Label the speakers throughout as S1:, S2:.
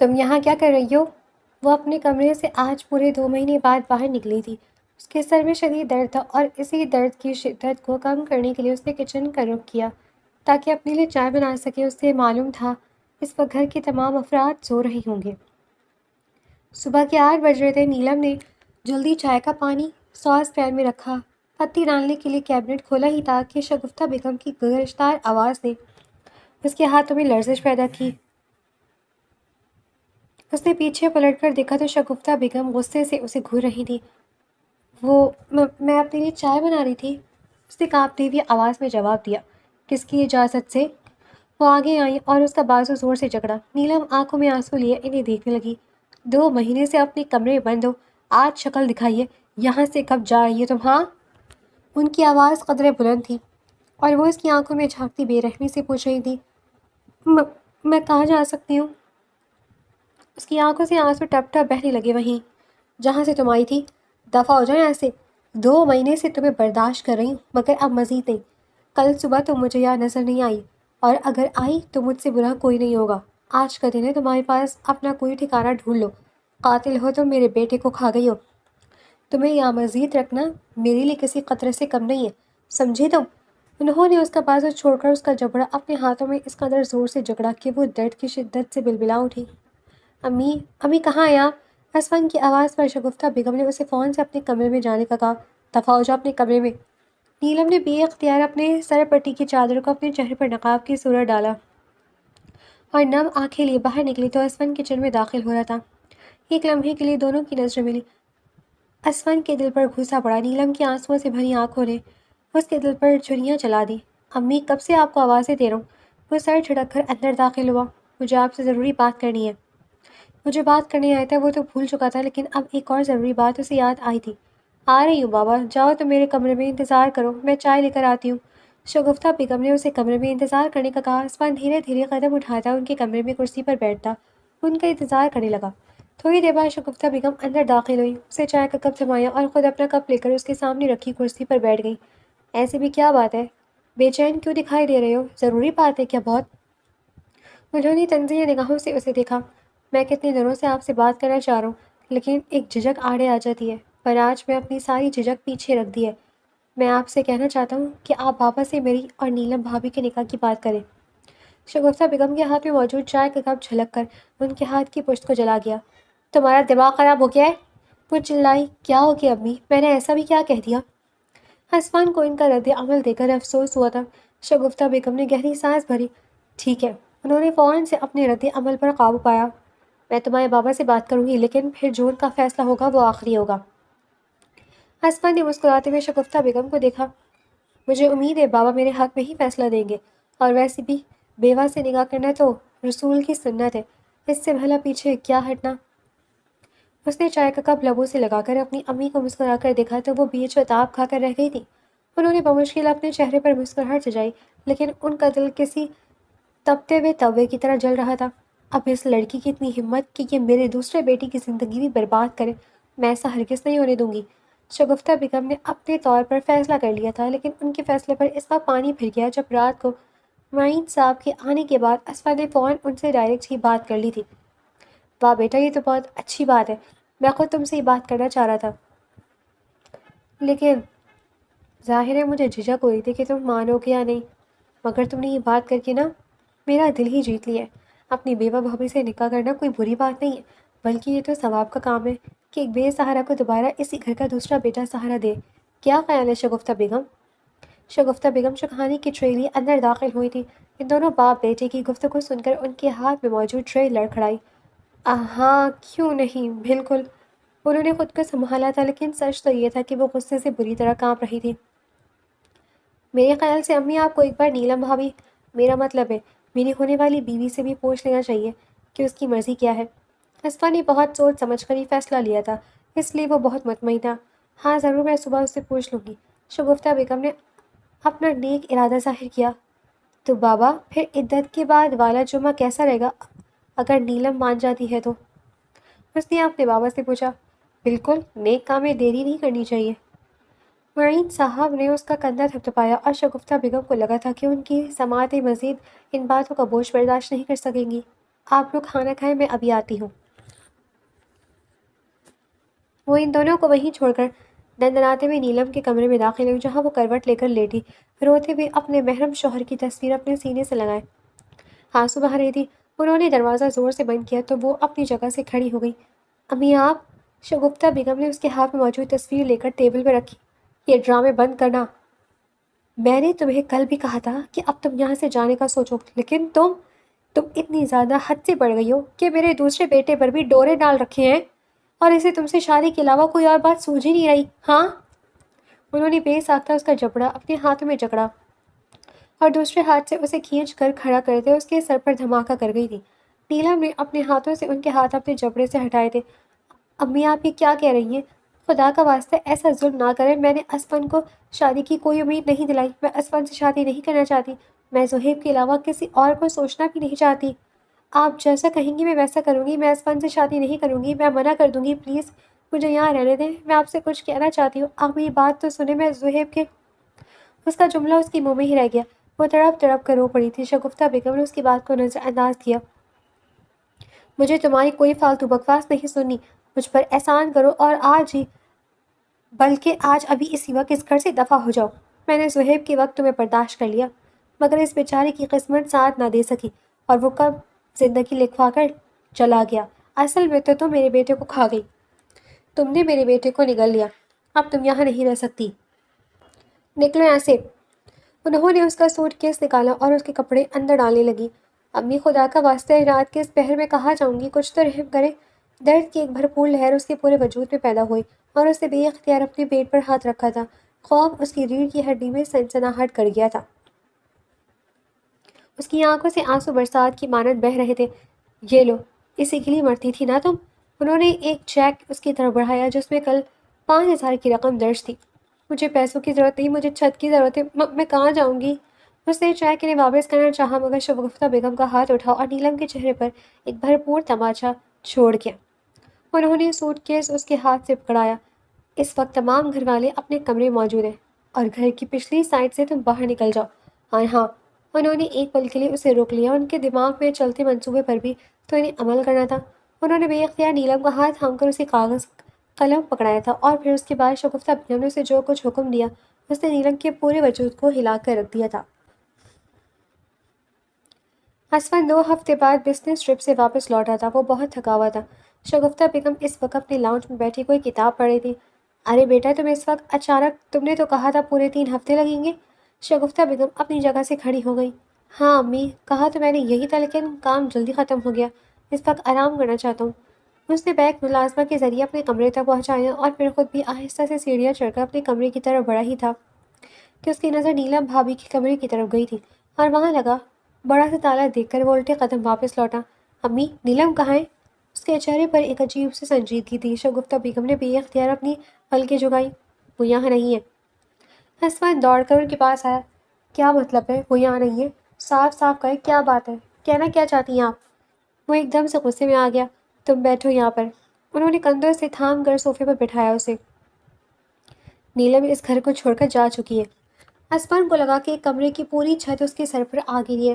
S1: تم یہاں کیا کر رہی ہو؟ وہ اپنے کمرے سے آج پورے 2 مہینے بعد باہر نکلی تھی۔ اس کے سر میں شدید درد تھا اور اسی درد کی شدت کو کم کرنے کے لیے اس نے کچن کا رخ کیا تاکہ اپنے لیے چائے بنا سکے۔ اسے معلوم تھا اس وقت گھر کے تمام افراد سو رہے ہوں گے۔ صبح کے 8 بج رہے تھے۔ نیلم نے جلدی چائے کا پانی ساس پین میں رکھا، پتی ڈالنے کے لیے کیبنٹ کھولا ہی تھا کہ شگفتہ بیگم کی گرجدار آواز نے اس کے ہاتھوں میں لرزش پیدا کی۔ اس نے پیچھے پلٹ کر دیکھا تو شگفتہ بیگم غصے سے اسے گھور رہی تھی۔ میں اپنے لیے چائے بنا رہی تھی، اس نے کانپتی ہوئی آواز میں جواب دیا۔ کس کی اجازت سے؟ وہ آگے آئی اور اس کا بازو زور سے جکڑا۔ نیلم آنکھوں میں آنسو لیے انہیں دیکھنے لگی۔ 2 مہینے سے اپنے کمرے میں بند ہو، آج شکل دکھائیے، یہاں سے کب جا رہی ہے تم؟ ہاں؟ ان کی آواز قدرے بلند تھی اور وہ اس کی آنکھوں میں جھانکتی بے رحمی سے پوچھ رہی تھی، میں کہاں جا سکتی ہوں؟ اس کی آنکھوں سے آنسو ٹپ ٹپ بہنے لگے۔ وہیں جہاں سے تم آئی تھی، دفع ہو جائیں یہاں سے۔ 2 مہینے سے تمہیں برداشت کر رہی ہوں مگر اب مزید نہیں۔ کل صبح تم مجھے یہاں نظر نہیں آئی اور اگر آئی تو مجھ سے برا کوئی نہیں ہوگا۔ آج کا دن ہے، تمہارے پاس اپنا کوئی ٹھکانہ ڈھونڈ لو۔ قاتل ہو تو میرے بیٹے کو کھا گئی ہو۔ تمہیں یہاں مزید رکھنا میرے لیے کسی خطرے سے کم نہیں ہے، سمجھی تم؟ انہوں نے اس کا بازو چھوڑ کر اس کا جبڑا اپنے ہاتھوں میں اس قدر زور سے جکڑا کہ وہ درد کی شدت سے بلبلا اٹھی۔ امی، امی کہاں ہیں آپ؟ اسفن کی آواز پر شگفتہ بیگم نے اسے فون سے اپنے کمرے میں جانے کا کہا۔ دفع ہو جاؤ اپنے کمرے میں۔ نیلم نے بے اختیار اپنے سر پٹی کی چادر کو اپنے چہرے پر نقاب کی صورت ڈالا اور نم آنکھیں لیے باہر نکلی تو اسفن کچن میں داخل ہو رہا تھا۔ ایک لمحے کے لیے دونوں کی نظریں ملی۔ اسفن کے دل پر گھوسا پڑا۔ نیلم کی آنسوؤں سے بھری آنکھوں نے اس کے دل پر چھریاں چلا دی۔ امی، کب سے آپ کو آوازیں دے رہا ہوں۔ وہ سر جھٹک کر اندر داخل ہوا۔ مجھے آپ سے ضروری بات کرنی ہے۔ مجھے بات کرنے آیا تھا، وہ تو بھول چکا تھا لیکن اب ایک اور ضروری بات اسے یاد آئی تھی۔ آ رہی ہوں بابا، جاؤ تم میرے کمرے میں انتظار کرو، میں چائے لے کر آتی ہوں۔ شگفتہ بیگم نے اسے کمرے میں انتظار کرنے کا کہا۔ اسفن دھیرے دھیرے قدم اٹھاتا ان کے کمرے میں کرسی پر بیٹھتا ان کا انتظار کرنے لگا۔ تھوڑی دیر بعد شگفتہ بیگم اندر داخل ہوئی، اسے چائے کا کپ تھمایا اور خود اپنا کپ لے کر اس کے سامنے رکھی کرسی پر بیٹھ گئی۔ ایسی بھی کیا بات ہے؟ بے چین کیوں دکھائی دے رہے ہو؟ ضروری بات ہے کیا بہت؟ انہوں نے تنزیہ نگاہوں سے اسے دیکھا۔ میں کتنے دنوں سے آپ سے بات کرنا چاہ رہا ہوں لیکن ایک جھجک آڑے آ جاتی ہے، پر آج میں اپنی ساری جھجک پیچھے رکھ دی ہے۔ میں آپ سے کہنا چاہتا ہوں کہ آپ بابا سے میری اور نیلم بھابھی کے نکاح کی بات کریں۔ شگفتہ بیگم کے ہاتھ میں موجود چائے کا کپ جھلک کر ان کے ہاتھ کی پشت کو جلا گیا۔ تمہارا دماغ خراب ہو گیا ہے؟ وہ چلائی۔ کیا ہو گیا امی؟ میں نے ایسا بھی کیا کہہ دیا؟ اسفان کو ان کا رد عمل دے کر افسوس ہوا تھا۔ شگفتہ بیگم نے گہری سانس بھری۔ ٹھیک ہے، انہوں نے فوراً سے اپنے رد عمل پر قابو پایا۔ میں تمہارے بابا سے بات کروں گی لیکن پھر جو ان کا فیصلہ ہوگا وہ آخری ہوگا۔ اسفان نے مسکراتے ہوئے شگفتہ بیگم کو دیکھا۔ مجھے امید ہے بابا میرے حق میں ہی فیصلہ دیں گے، اور ویسے بھی بیوہ سے نکاح کرنا تو رسول کی سنت ہے، اس سے بھلا پیچھے کیا ہٹنا۔ اس نے چائے کا کپ لبوں سے لگا کر اپنی امی کو مسکرا کر دیکھا تو وہ بیچ تاب کھا کر رہ گئی تھی۔ انہوں نے بمشکل اپنے چہرے پر مسکراہٹ سجائی لیکن ان کا دل کسی تپتے ہوئے توے کی طرح جل رہا تھا۔ اب اس لڑکی کی اتنی ہمت کہ یہ میرے دوسرے بیٹی کی زندگی بھی برباد کرے، میں ایسا ہرگز نہیں ہونے دوں گی۔ شگفتہ بیگم نے اپنے طور پر فیصلہ کر لیا تھا لیکن ان کے فیصلے پر اس وقت پانی پھر گیا جب رات کو معین صاحب کے آنے کے بعد اسفر نے فوراً ان سے ڈائریکٹ ہی بات کر لی تھی۔ واہ بیٹا، یہ تو بہت اچھی بات ہے، میں خود تم سے ہی بات کرنا چاہ رہا تھا لیکن ظاہر ہے مجھے جھجک ہو رہی تھی کہ تم مانو گے یا نہیں، مگر تم نے یہ بات کر کے نا میرا دل ہی جیت لیا ہے۔ اپنی بیوہ بھابھی سے نکاح کرنا کوئی بری بات نہیں ہے بلکہ یہ تو ثواب کا کام ہے کہ ایک بے سہارا کو دوبارہ اسی گھر کا دوسرا بیٹا سہارا دے۔ کیا خیال ہے شگفتہ بیگم؟ شگفتہ بیگم چکھانے کی ٹرے لیے اندر داخل ہوئی تھی۔ ان دونوں باپ بیٹے کی گفتگو سن کر ان کے ہاتھ میں موجود ٹرے لڑکھڑائی۔ ہاں کیوں نہیں، بالکل۔ انہوں نے خود کو سنبھالا تھا لیکن سچ تو یہ تھا کہ وہ غصے سے بری طرح کانپ رہی تھی۔ میرے خیال سے امی آپ کو ایک بار نیلم بھابھی، میرا مطلب ہے میری ہونے والی بیوی سے بھی پوچھ لینا چاہیے کہ اس کی مرضی کیا ہے۔ اسفا نے بہت سوچ سمجھ کر ہی فیصلہ لیا تھا اس لیے وہ بہت مطمئن تھا۔ ہاں ضرور، میں صبح اس سے پوچھ لوں گی۔ شگفتہ بیگم نے اپنا نیک ارادہ ظاہر کیا۔ تو بابا پھر عدت کے بعد والا جمعہ کیسا رہے گا اگر نیلم مان جاتی ہے تو؟ اس نے اپنے بابا سے پوچھا۔ بالکل، نیک کام میں دیری نہیں کرنی چاہیے۔ معین صاحب نے اس کا کندھا تھپتھپایا اور شگفتہ بیگم کو لگا تھا کہ ان کی سماعتیں مزید ان باتوں کا بوجھ برداشت نہیں کر سکیں گی۔ آپ لوگ کھانا کھائیں، میں ابھی آتی ہوں۔ وہ ان دونوں کو وہیں چھوڑ کر دندناتے ہوئے نیلم کے کمرے میں داخل ہوئی، جہاں وہ کروٹ لے کر لیٹی، روتے ہوئے اپنے محرم شوہر کی تصویر اپنے سینے سے لگائے آنسو بہا رہی تھی۔ انہوں نے دروازہ زور سے بند کیا تو وہ اپنی جگہ سے کھڑی ہو گئی۔ امی آپ؟ شگفتہ بیگم نے اس کے ہاتھ میں موجود تصویر لے کر ٹیبل پہ رکھی۔ یہ ڈرامے بند کرنا۔ میں نے تمہیں کل بھی کہا تھا کہ اب تم یہاں سے جانے کا سوچو، لیکن تم اتنی زیادہ حد سے بڑھ گئی ہو کہ میرے دوسرے بیٹے پر بھی ڈورے ڈال رکھے ہیں، اور اسے تم سے شادی کے علاوہ کوئی اور بات سوچ ہی نہیں رہی، ہاں؟ انہوں نے بے ساختہ اس کا جبڑا اپنے ہاتھوں میں جکڑا اور دوسرے ہاتھ سے اسے کھینچ کر کھڑا کرتے اس کے سر پر دھماکہ کر گئی تھی۔ نیلم نے اپنے ہاتھوں سے ان کے ہاتھ اپنے جبڑے سے ہٹائے تھے۔ امی آپ یہ کیا کہہ رہی ہیں؟ خدا کا واسطہ ایسا ظلم نہ کریں، میں نے اسفن کو شادی کی کوئی امید نہیں دلائی، میں اسفن سے شادی نہیں کرنا چاہتی، میں زہیب کے علاوہ کسی اور کو سوچنا بھی نہیں چاہتی۔ آپ جیسا کہیں گی میں ویسا کروں گی، میں اسفن سے شادی نہیں کروں گی، میں منع کر دوں گی، پلیز مجھے یہاں رہنے دیں، میں آپ سے کچھ کہنا چاہتی ہوں، آپ میری بات تو سنیں، میں زہیب کے… اس کا جملہ اس کی منہ میں ہی رہ گیا۔ وہ تڑپ تڑپ کر رو پڑی تھی۔ شگفتہ بیگم نے اس کی بات کو نظر انداز کیا۔ مجھے تمہاری کوئی فالتو بکواس نہیں سننی، مجھ پر احسان کرو اور آج ہی، بلکہ آج ابھی اسی وقت اس گھر سے دفع ہو جاؤ۔ میں نے زہیب کے وقت تمہیں برداشت کر لیا، مگر اس بیچارے کی قسمت ساتھ نہ دے سکی اور وہ کب زندگی لکھوا کر چلا گیا۔ اصل میں تو تم میرے بیٹے کو کھا گئی، تم نے میرے بیٹے کو نگل لیا، اب تم یہاں نہیں رہ سکتی، نکلو یہاں سے۔ انہوں نے اس کا سوٹ کیس نکالا اور اس کے کپڑے اندر ڈالنے لگی۔ امی خدا کا واسطہ رات کے اس پہر میں کہاں جاؤں گی، کچھ تو رحم کرے۔ درد کی ایک بھرپور لہر اس کے پورے وجود میں پیدا ہوئی اور اس نے بے اختیار اپنے پیٹ پر ہاتھ رکھا تھا۔ خوف اس کی ریڑھ کی ہڈی میں سنسناہٹ کر گیا تھا۔ اس کی آنکھوں سے آنسو برسات کی مانند بہہ رہے تھے۔ یہ لو، اسی کے لیے مرتی تھی نا تم؟ انہوں نے ایک چیک اس کی طرف بڑھایا جس میں کل 5,000 کی رقم درج تھی۔ مجھے پیسوں کی ضرورت نہیں، مجھے چھت کی ضرورت ہے، میں کہاں جاؤں گی؟ اس نے چیک انہیں واپس کرنا چاہا، مگر شگفتہ بیگم کا ہاتھ اٹھا اور نیلم کے چہرے پر ایک بھرپور تماچا چھوڑ گیا۔ انہوں نے سوٹ کیس اس کے ہاتھ سے پکڑایا۔ اس وقت تمام گھر والے اپنے کمرے موجود ہیں اور گھر کی پچھلی سائڈ سے تم باہر نکل جاؤ۔ ہاں ہاں۔ انہوں نے ایک پل کے لیے اسے روک لیا، ان کے دماغ میں چلتے منصوبے پر بھی تو انہیں عمل کرنا تھا۔ انہوں نے بے اختیار نیلم کا ہاتھ تھام کر اسے کاغذ قلم پکڑایا تھا اور پھر اس کے بعد شگفتہ بیگم نے اسے جو کچھ حکم دیا اس نے نیلم کے پورے وجود کو ہلا کر رکھ دیا تھا۔ اسفن 2 ہفتے بعد بزنس ٹرپ سے واپس لوٹا تھا۔ وہ بہت تھکا ہوا تھا۔ شگفتہ بیگم اس وقت اپنے لاؤنج میں بیٹھی کوئی کتاب پڑھ رہی تھی۔ ارے بیٹا، تم اس وقت اچانک، تم نے تو کہا تھا پورے 3 ہفتے لگیں گے۔ شگفتہ بیگم اپنی جگہ سے کھڑی ہو گئی۔ ہاں امی، کہا تو میں نے یہی تھا، لیکن کام جلدی ختم ہو گیا، اس وقت آرام کرنا چاہتا ہوں۔ اس نے بیگ ملازمہ کے ذریعے اپنے کمرے تک پہنچایا اور پھر خود بھی آہستہ سے سیڑھیاں چڑھ کر اپنے کمرے کی طرف بڑھا ہی تھا کہ اس کی نظر نیلم بھابھی کے کمرے کی طرف گئی تھی اور وہاں لگا بڑا سا تالا دیکھ کر وہ الٹے قدم واپس لوٹا۔ امی، نیلم کہاں ہے؟ اس کے چہرے پر ایک عجیب سی سنجیدگی تھی۔ شگفتہ بیگم نے بے اختیار اپنی پلکیں جھکائیں۔ وہ یہاں نہیں ہے۔ اسفن دوڑ کر ان کے پاس آیا۔ کیا مطلب ہے وہ یہاں نہیں ہے؟ صاف صاف کہے، کیا بات ہے، کہنا کیا چاہتی ہیں آپ؟ وہ ایک دم سے غصے میں آ گیا۔ تم بیٹھو یہاں پر۔ انہوں نے کندھوں سے تھام کر صوفے پر بٹھایا اسے۔ نیلم اس گھر کو چھوڑ کر جا چکی ہے۔ اسفن کو لگا کہ ایک کمرے کی پوری چھت اس کے سر پر آ گئی ہے۔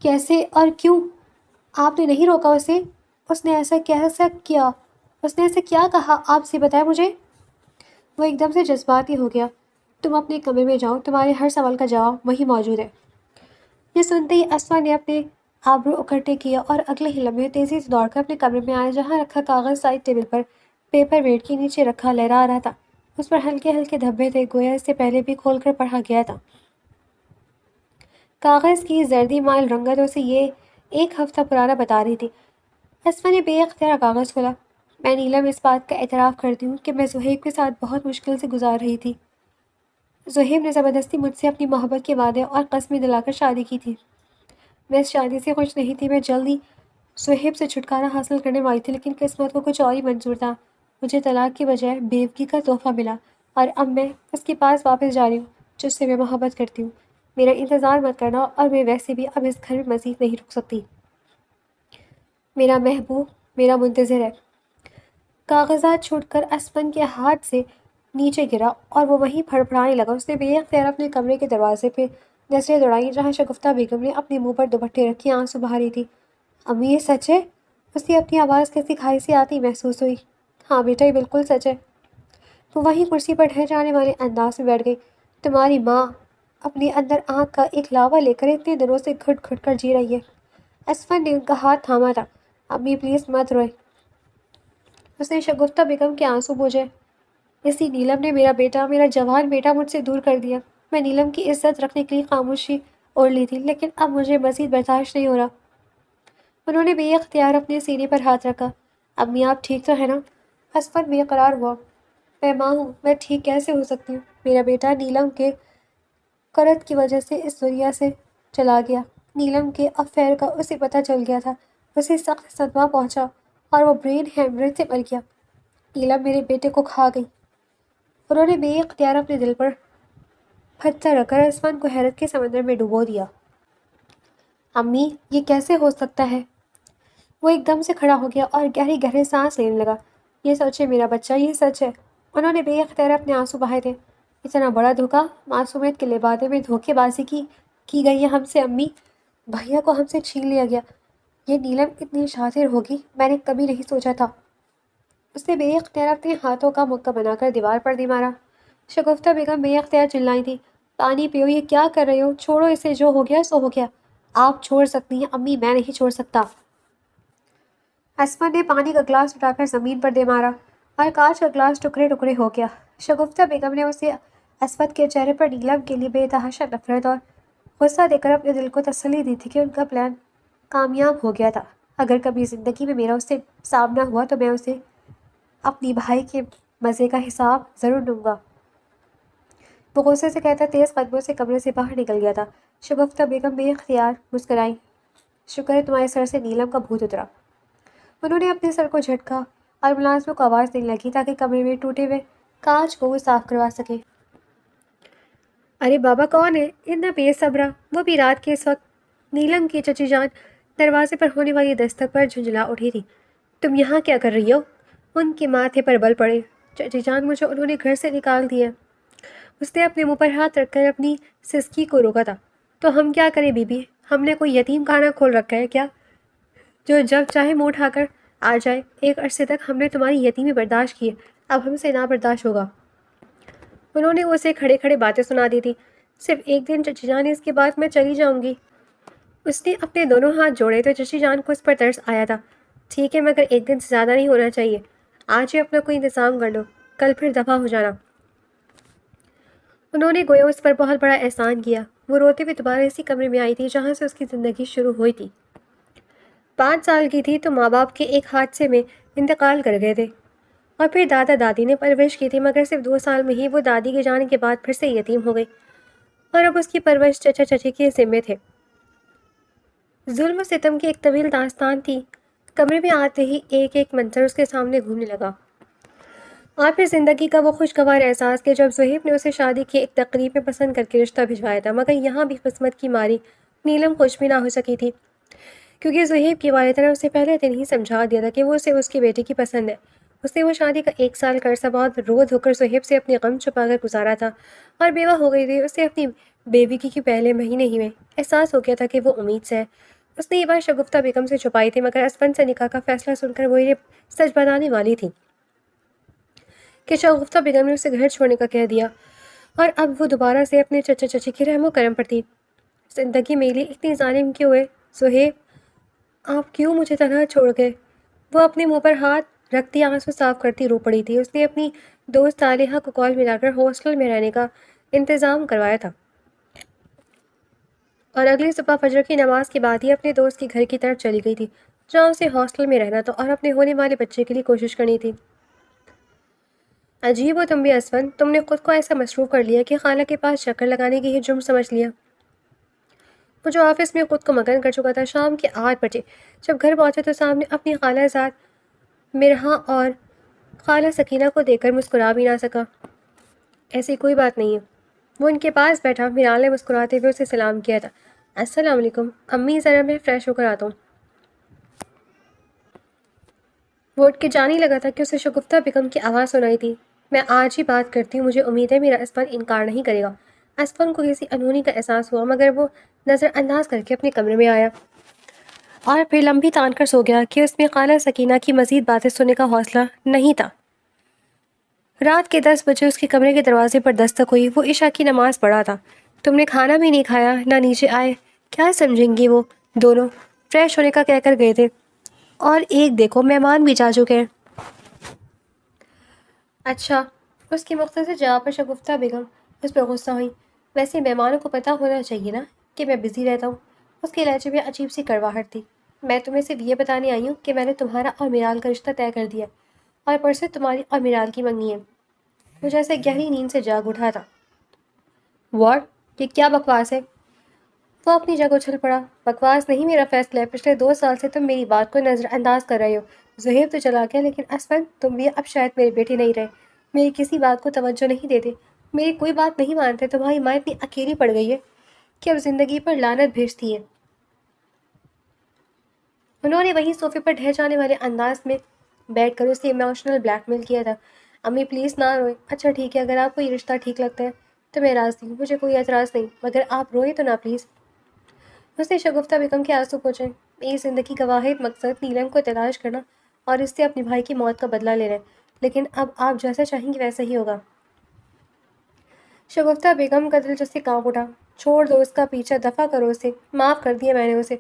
S1: کیسے اور کیوں؟ آپ نے نہیں روکا اسے؟ اس نے ایسا کیسا کیا؟ اس نے ایسا کیا کہا آپ سے، بتائیں مجھے؟ وہ ایک دم سے جذباتی ہو گیا۔ تم اپنے کمرے میں جاؤ، تمہارے ہر سوال کا جواب وہیں موجود ہے۔ یہ سنتے ہی اسفن نے اپنے آبرو اکٹھے کیا اور اگلے ہی لمحے تیزی سے دوڑ کر اپنے کمرے میں آیا، جہاں رکھا کاغذ سائڈ ٹیبل پر پیپر ویٹ کے نیچے رکھا لہرا رہا تھا۔ اس پر ہلکے ہلکے دھبے تھے، گویا اس سے پہلے بھی کھول کر پڑھا گیا تھا۔ کاغذ کی زردی مائل رنگت اسے یہ 1 ہفتہ پرانا بتا رہی تھی۔ اسفن نے بے اختیار کاغذ کھولا۔ میں نیلم اس بات کا اعتراف کرتی ہوں کہ میں زہیب کے ساتھ بہت مشکل سے گزار رہی تھی۔ زہیب نے زبردستی مجھ سے اپنی محبت کے وعدے اور قسمیں دلا کر شادی کی تھی۔ میں اس شادی سے خوش نہیں تھی، میں جلدی زہیب سے چھٹکارا حاصل کرنے والی تھی، لیکن قسمت کو کچھ اور ہی منظور تھا۔ مجھے طلاق کی بجائے بیوگی کا تحفہ ملا اور اب میں اس کے پاس واپس جا رہی ہوں جس سے میں محبت کرتی ہوں۔ میرا انتظار مت کرنا، اور میں ویسے بھی اب اس گھر میں مزید نہیں رک سکتی۔ میرا محبوب میرا منتظر ہے۔ کاغذات چھوٹ کر اسفن کے ہاتھ سے نیچے گرا اور وہ وہیں پھڑپھڑانے لگا۔ اس نے بے اختیار اپنے کمرے کے دروازے پہ نظریں دوڑائیں، جہاں شگفتہ بیگم نے اپنے منہ پر دوپٹے رکھے آنسو بہا رہی تھی۔ امی یہ سچ ہے؟ اسے اپنی آواز کیسی کھائی سی آتی محسوس ہوئی۔ ہاں بیٹا یہ بالکل سچ ہے۔ وہ وہیں کرسی پر ڈھہ جانے والے انداز میں بیٹھ گئی۔ تمہاری ماں اپنے اندر آنکھ کا ایک لاوا لے کر اتنے دنوں سے گھٹ گھٹ کر جی رہی ہے۔ اسفن نے ان کا ہاتھ تھاما تھا۔ امی پلیز مت روئے۔ اس نے شگفتہ بیگم کے آنسو پوچھے۔ اسی نیلم نے میرا بیٹا، میرا جوان بیٹا مجھ سے دور کر دیا۔ میں نیلم کی عزت رکھنے کے لیے خاموشی اوڑھ لی تھی، لیکن اب مجھے مزید برداشت نہیں ہو رہا۔ انہوں نے بے اختیار اپنے سینے پر ہاتھ رکھا۔ امی آپ ٹھیک تو ہے نا؟ اسفن بے قرار ہوا۔ میں ماں ہوں، میں ٹھیک کیسے ہو سکتی ہوں؟ میرا بیٹا نیلم کے قرض کی وجہ سے اس دنیا سے چلا گیا۔ نیلم کے افیئر کا اسے پتہ چل گیا تھا۔ اسے سخت صدمہ پہنچا اور وہ برین ہیمریج سے مر گیا۔ نیلم میرے بیٹے کو کھا گئی۔ انہوں نے بے اختیار اپنے دل پر پتھر رکھ کر اسفن کو حیرت کے سمندر میں ڈبو دیا۔ امی یہ کیسے ہو سکتا ہے؟ وہ ایک دم سے کھڑا ہو گیا اور گہری گہری سانس لینے لگا۔ یہ سچ ہے میرا بچہ، یہ سچ ہے۔ انہوں نے بے اختیار اپنے آنسو بہائے تھے۔ اتنا بڑا دھوکہ، معصومیت کے لبادے میں دھوکے بازی کی گئی ہے ہم سے امی۔ بھیا کو ہم سے چھین لیا گیا۔ یہ نیلم اتنی شاطر ہوگی میں نے کبھی نہیں سوچا تھا۔ اس نے بے اختیار اپنے ہاتھوں کا مکہ بنا کر دیوار پر دے مارا۔ شگفتہ بیگم بے اختیار چلائی تھی۔ پانی پیو، یہ کیا کر رہے ہو؟ چھوڑو اسے، جو ہو گیا سو ہو گیا۔ آپ چھوڑ سکتی ہیں امی، میں نہیں چھوڑ سکتا۔ اسفن نے پانی کا گلاس اٹھا کر زمین پر دے مارا اور کانچ کا گلاس ٹکڑے ٹکڑے ہو گیا۔ شگفتہ بیگم نے اسے اسود کے چہرے پر نیلم کے لیے بے تحاشا نفرت اور غصہ دے کر اپنے دل کو تسلی دی تھی کہ ان کا پلان کامیاب ہو گیا تھا۔ اگر کبھی زندگی میں میرا اس سے سامنا ہوا تو میں اسے اپنی بھائی کے مزے کا حساب ضرور دوں گا۔ وہ غصے سے کہتا تیز قدموں سے کمرے سے باہر نکل گیا تھا۔ شگفتہ بیگم بے اختیار مسکرائی۔ شکر ہے تمہارے سر سے نیلم کا بھوت اترا۔ انہوں نے اپنے سر کو جھٹکا اور ملازموں کو آواز دینے لگی تاکہ کمرے میں ٹوٹے ہوئے کانچ کو وہ صاف کروا سکے۔ ارے بابا کون ہے؟ اتنا بے صبرا۔ وہ بھی رات کے اس وقت نیلم کی چچی جان دروازے پر ہونے والی دستک پر جھنجھلا اٹھی تھی۔ تم یہاں کیا کر رہی ہو؟ ان کے ماتھے پر بل پڑے۔ چچی جان مجھے انہوں نے گھر سے نکال دیا۔ اس نے اپنے منہ پر ہاتھ رکھ کر اپنی سسکی کو روکا تھا۔ تو ہم کیا کریں بی بی؟ ہم نے کوئی یتیم خانہ کھول رکھا ہے کیا جو جب چاہے منہ اٹھا کر آ جائے؟ ایک عرصے تک ہم نے تمہاری یتیمی برداشت کی ہے، اب ہم سے نہ برداشت ہوگا۔ انہوں نے اسے کھڑے کھڑے باتیں سنا دی تھی۔ صرف ایک دن چچی جان، اس کے بعد میں چلی جاؤں گی۔ اس نے اپنے دونوں ہاتھ جوڑے تو چچی جان کو اس پر ترس آیا تھا۔ ٹھیک ہے مگر ایک دن سے زیادہ نہیں ہونا چاہیے۔ آج ہی اپنا کوئی انتظام کر لو، کل پھر دفع ہو جانا۔ انہوں نے گویا اس پر بہت بڑا احسان کیا۔ وہ روتے ہوئے دوبارہ اسی کمرے میں آئی تھی جہاں سے اس کی زندگی شروع ہوئی تھی۔ 5 سال کی تھی تو ماں باپ کے ایک حادثے میں انتقال کر گئے تھے اور پھر دادا دادی نے پرورش کی تھی، مگر صرف 2 سال میں ہی وہ دادی کے جانے کے بعد پھر سے یتیم ہو گئی اور اب اس کی پرورش چچا چچی کے ذمے تھے۔ ظلم و ستم کی ایک طویل داستان تھی۔ کمرے میں آتے ہی ایک ایک منظر اس کے سامنے گھومنے لگا اور پھر زندگی کا وہ خوشگوار احساس کہ جب زہیب نے اسے شادی کی ایک تقریب میں پسند کر کے رشتہ بھجوایا تھا، مگر یہاں بھی قسمت کی ماری نیلم خوش بھی نہ ہو سکی تھی، کیونکہ زہیب کی والدہ نے اسے پہلے دن ہی سمجھا دیا تھا کہ وہ اسے اس کی بیٹی کی پسند ہے۔ اس نے وہ شادی کا 1 سال کا عرصہ بہت رو دھو کر زہیب سے اپنی غم چھپا کر گزارا تھا اور بیوہ ہو گئی تھی۔ اسے اپنی بیوی کی پہلے مہینے ہی میں احساس ہو گیا تھا کہ وہ امید سے ہے۔ اس نے یہ بات شگفتہ بیگم سے چھپائی تھی، مگر اسفن سے نکاح کا فیصلہ سن کر وہ یہ سچ بتانے والی تھی کہ شگفتہ بیگم نے اسے گھر چھوڑنے کا کہہ دیا اور اب وہ دوبارہ سے اپنے چچا چچی کے رحم و کرم پر تھی۔ زندگی میرے لیے اتنی ظالم کیوں ہے زہیب؟ آپ کیوں مجھے تنہا چھوڑ گئے؟ وہ اپنے منہ پر ہاتھ رکھتی آنسو صاف کرتی رو پڑی تھی۔ اس نے اپنی دوست صالحہ کو کال ملا کر ہاسٹل میں رہنے کا انتظام کروایا تھا اور اگلی صبح فجر کی نماز کے بعد ہی اپنے دوست کے گھر کی طرف چلی گئی تھی جہاں اسے ہاسٹل میں رہنا تھا اور اپنے ہونے والے بچے کے لیے کوشش کرنی تھی۔ عجیب ہو تم بھی اسفن، تم نے خود کو ایسا مصروف کر لیا کہ خالہ کے پاس چکر لگانے کی ہی جرم سمجھ لیا۔ وہ جو آفس میں خود کو مگن کر چکا تھا، شام کے 8 بجے جب گھر پہنچے تو سامنے اپنی خالہ زاد مرحا اور خالہ سکینہ کو دیکھ کر مسکرا بھی نہ سکا۔ ایسی کوئی بات نہیں ہے۔ وہ ان کے پاس بیٹھا میرال نے مسکراتے ہوئے اسے سلام کیا تھا۔ السلام علیکم امی، ذرا میں فریش ہو کر آتا ہوں۔ وہ اٹھ کے جانے لگا تھا کہ اسے شگفتہ بیگم کی آواز سنائی تھی۔ میں آج ہی بات کرتی ہوں، مجھے امید ہے میرا اسفن انکار نہیں کرے گا۔ اسفن کو کسی انہونی کا احساس ہوا، مگر وہ نظر انداز کر کے اپنے کمرے میں آیا۔ اور پھر لمبی تان کر سو گیا کہ اس میں خالہ سکینہ کی مزید باتیں سننے کا حوصلہ نہیں تھا۔ رات کے 10 بجے اس کے کمرے کے دروازے پر دستک ہوئی۔ وہ عشاء کی نماز پڑھا تھا۔ تم نے کھانا بھی نہیں کھایا، نہ نیچے آئے، کیا سمجھیں گی وہ دونوں؟ فریش ہونے کا کہہ کر گئے تھے، اور ایک دیکھو مہمان بھی جا چکے ہیں۔ اچھا، اس کی مختصر جواب پر شگفتہ بیگم اس پر غصہ ہوئی۔ ویسے مہمانوں کو پتہ ہونا چاہیے نا کہ میں بزی رہتا ہوں۔ اس کے لہجے میں عجیب سی کڑواہٹ تھی۔ میں تمہیں صرف یہ بتانے آئی ہوں کہ میں نے تمہارا اور میرال کا رشتہ طے کر دیا، اور پرسوں تمہاری اور میرال کی منگنی ہے۔ وہ جیسے گہری نیند سے جاگ اٹھا تھا۔ واٹ؟ یہ کیا بکواس ہے؟ وہ اپنی جگہ اچھل پڑا۔ بکواس نہیں، میرا فیصلہ ہے۔ پچھلے 2 سال سے تم میری بات کو نظر انداز کر رہے ہو۔ زہیب تو چلا گیا، لیکن اسفن تم بھی اب شاید میرے بیٹے نہیں رہے، میری کسی بات کو توجہ نہیں دیتے، میری کوئی بات نہیں مانتے۔ تمہاری ماں اتنی اکیلی پڑ گئی ہے کہ اب زندگی پر لعنت بھیجتی ہے۔ انہوں نے وہی صوفے پر ڈھہ جانے والے انداز میں بیٹھ کر اسے ایموشنل بلیک میل کیا تھا۔ امی پلیز نہ روئے۔ اچھا ٹھیک ہے، اگر آپ کو یہ رشتہ ٹھیک لگتا ہے تو میں راضی ہوں، مجھے کوئی اعتراض نہیں، مگر آپ روئے تو نہ پلیز۔ اس نے شگفتہ بیگم کے آنسو پوچھے۔ میری زندگی کا واحد مقصد نیلم کو تلاش کرنا اور اس سے اپنے بھائی کی موت کا بدلہ لینا ہے، لیکن اب آپ جیسا چاہیں گے ویسا ہی ہوگا۔ شگفتہ بیگم کا دل جس سے کانپ اٹھا۔ چھوڑ دو اس کا پیچھا، دفع کرو اسے، معاف کر دیا میں نے اسے۔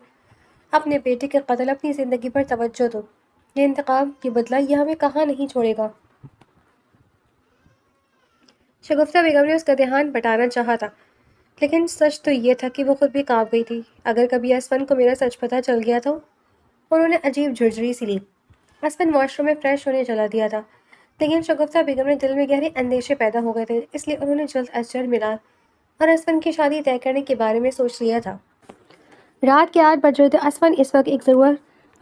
S1: اپنے بیٹے کے قتل، اپنی زندگی پر توجہ دو۔ یہ انتقام، یہ بدلہ، یہ ہمیں کہاں نہیں چھوڑے گا۔ شگفتہ بیگم نے اس کا دھیان بٹانا چاہا تھا، لیکن سچ تو یہ تھا کہ وہ خود بھی کانپ گئی تھی۔ اگر کبھی اسفن کو میرا سچ پتہ چل گیا تو؟ انہوں نے عجیب جھرجھری سی لی۔ اسفن واش روم میں فریش ہونے چلا دیا تھا، لیکن شگفتہ بیگم نے دل میں گہرے اندیشے پیدا ہو گئے تھے، اس لیے انہوں نے جلد از جلد میرال اور اسفن کی شادی طے کرنے کے بارے میں سوچ لیا تھا۔ رات کے 8 بج رہے تھے۔ اسفن اس وقت ایک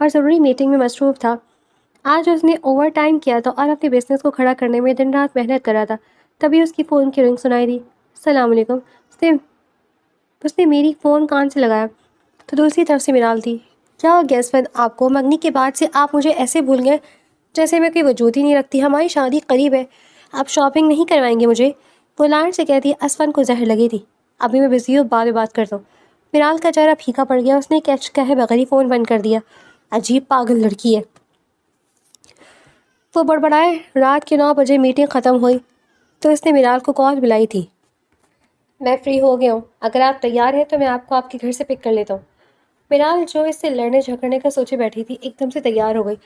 S1: ضروری میٹنگ میں مصروف تھا۔ آج اس نے اوور ٹائم کیا تھا اور اپنے بزنس کو کھڑا کرنے میں دن رات محنت کر رہا تھا۔ تبھی اس کی فون کی رنگ سنائی دی۔ السلام علیکم۔ اس نے میری فون کان سے لگایا تو دوسری طرف سے میرال تھی۔ کیا ہو گیا اسفن آپ کو؟ منگنی کے بعد سے آپ مجھے ایسے بھول گئے جیسے میں کوئی وجود ہی نہیں رکھتی۔ ہماری شادی قریب ہے، آپ شاپنگ نہیں کروائیں گے مجھے؟ وہ لائن سے کہتی اسفن کو زہر لگی تھی۔ ابھی میں بزی ہوں، بعد میں بات کرتا ہوں۔ میرال کا چہرہ پھیکا پڑ گیا۔ اس نے کہے بغیر ہی فون بند کر دیا۔ عجیب پاگل لڑکی ہے، وہ بڑبڑائے۔ رات کے 9 بجے میٹنگ ختم ہوئی تو اس نے میرال کو کال بلائی تھی۔ میں فری ہو گیا ہوں، اگر آپ تیار ہیں تو میں آپ کو آپ کے گھر سے پک کر لیتا ہوں۔ میرال جو اس سے لڑنے جھگڑنے کا سوچے بیٹھی تھی، ایک دم سے تیار ہو گئی۔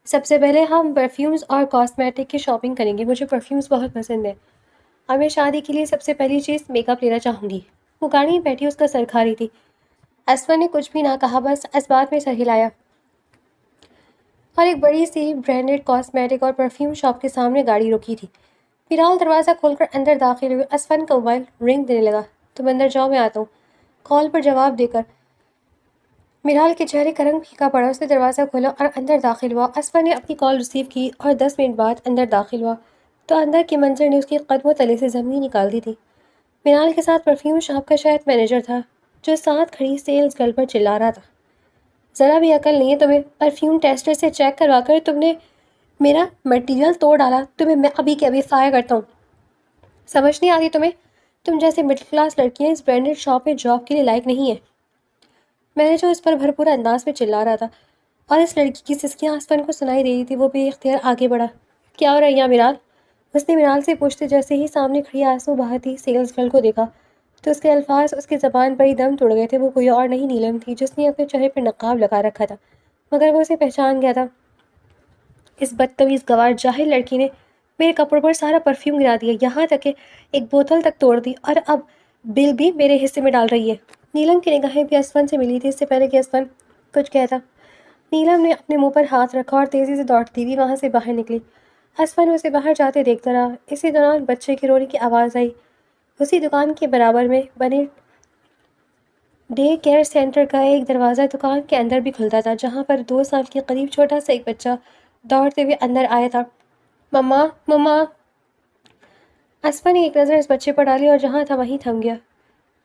S1: سب سے پہلے ہم پرفیومز اور کاسمیٹک کی شاپنگ کریں گے، مجھے پرفیومز بہت پسند ہیں، اور میں شادی کے لیے سب سے پہلی چیز میک اپ لینا چاہوں گی۔ وہ گاڑی میں بیٹھی اس کا سر کھا رہی تھی۔ اسفن نے کچھ بھی نہ کہا، بس اس بات میں سر ہلایا، اور ایک بڑی سی برانڈڈ کاسمیٹک اور پرفیوم شاپ کے سامنے گاڑی روکی تھی۔ میرال دروازہ کھول کر اندر داخل ہوئی۔ اسفن کا موبائل رنگ دینے لگا۔ تم اندر جاؤ، میں آتا ہوں۔ کال پر جواب دے کر میرال کے چہرے کا رنگ پھیکا پڑا۔ اس نے دروازہ کھولا اور اندر داخل ہوا۔ اسفن نے اپنی کال ریسیو کی اور 10 منٹ بعد اندر داخل ہوا تو اندر کے منظر نے اس کے قدموں تلے سے زمین نکال دی تھی۔ میرال کے ساتھ پرفیوم شاپ کا شاید مینیجر تھا، جو ساتھ کھڑی سیلز گرل پر چلا رہا تھا۔ ذرا بھی عقل نہیں ہے تمہیں؟ پرفیوم ٹیسٹر سے چیک کروا کر تم نے میرا مٹیریل توڑ ڈالا، تمہیں میں ابھی کے ابھی فائر کرتا ہوں۔ سمجھ نہیں آتی تمہیں؟ تم جیسے مڈل کلاس لڑکیاں اس برانڈڈ شاپ میں جاب کے لیے لائق نہیں ہیں۔ میں نے جو اس پر بھرپور انداز میں چلا رہا تھا، اور اس لڑکی کی سسکیاں اسفن کو سنائی دے رہی تھی، وہ بے اختیار آگے بڑھا۔ کیا ہو رہا ہے یہاں میرال؟ اس نے میرال سے پوچھتے جیسے ہی سامنے کھڑی آنسو بہاتی سیلز گرل کو دیکھا تو اس کے الفاظ اس کی زبان پر ہی دم توڑ گئے تھے۔ وہ کوئی اور نہیں نیلم تھی، جس نے اپنے چہرے پر نقاب لگا رکھا تھا، مگر وہ اسے پہچان گیا تھا۔ اس بدتمیز گوار جاہل لڑکی نے میرے کپڑوں پر سارا پرفیوم گرا دیا، یہاں تک کہ ایک بوتل تک توڑ دی، اور اب بل بھی میرے حصے میں ڈال رہی ہے۔ نیلم کی نگاہیں بھی اسفن سے ملی تھی اس سے پہلے کہ اسفن کچھ کہتا۔ نیلم نے اپنے منہ پر ہاتھ رکھا اور تیزی سے دوڑتی ہوئی وہاں سے باہر نکلی۔ اسفن اسے باہر جاتے دیکھتا رہا۔ اسی دوران بچے کی رونے کی آواز آئی۔ اسی دکان کے برابر میں بنے ڈے کیئر سینٹر کا ایک دروازہ دکان کے اندر بھی کھلتا تھا، جہاں پر 2 سال کے قریب چھوٹا سا ایک بچہ دوڑتے ہوئے اندر آیا تھا۔ مما، مما۔ اسفن نے ایک نظر اس بچے پر ڈالی اور جہاں تھا وہیں تھم گیا۔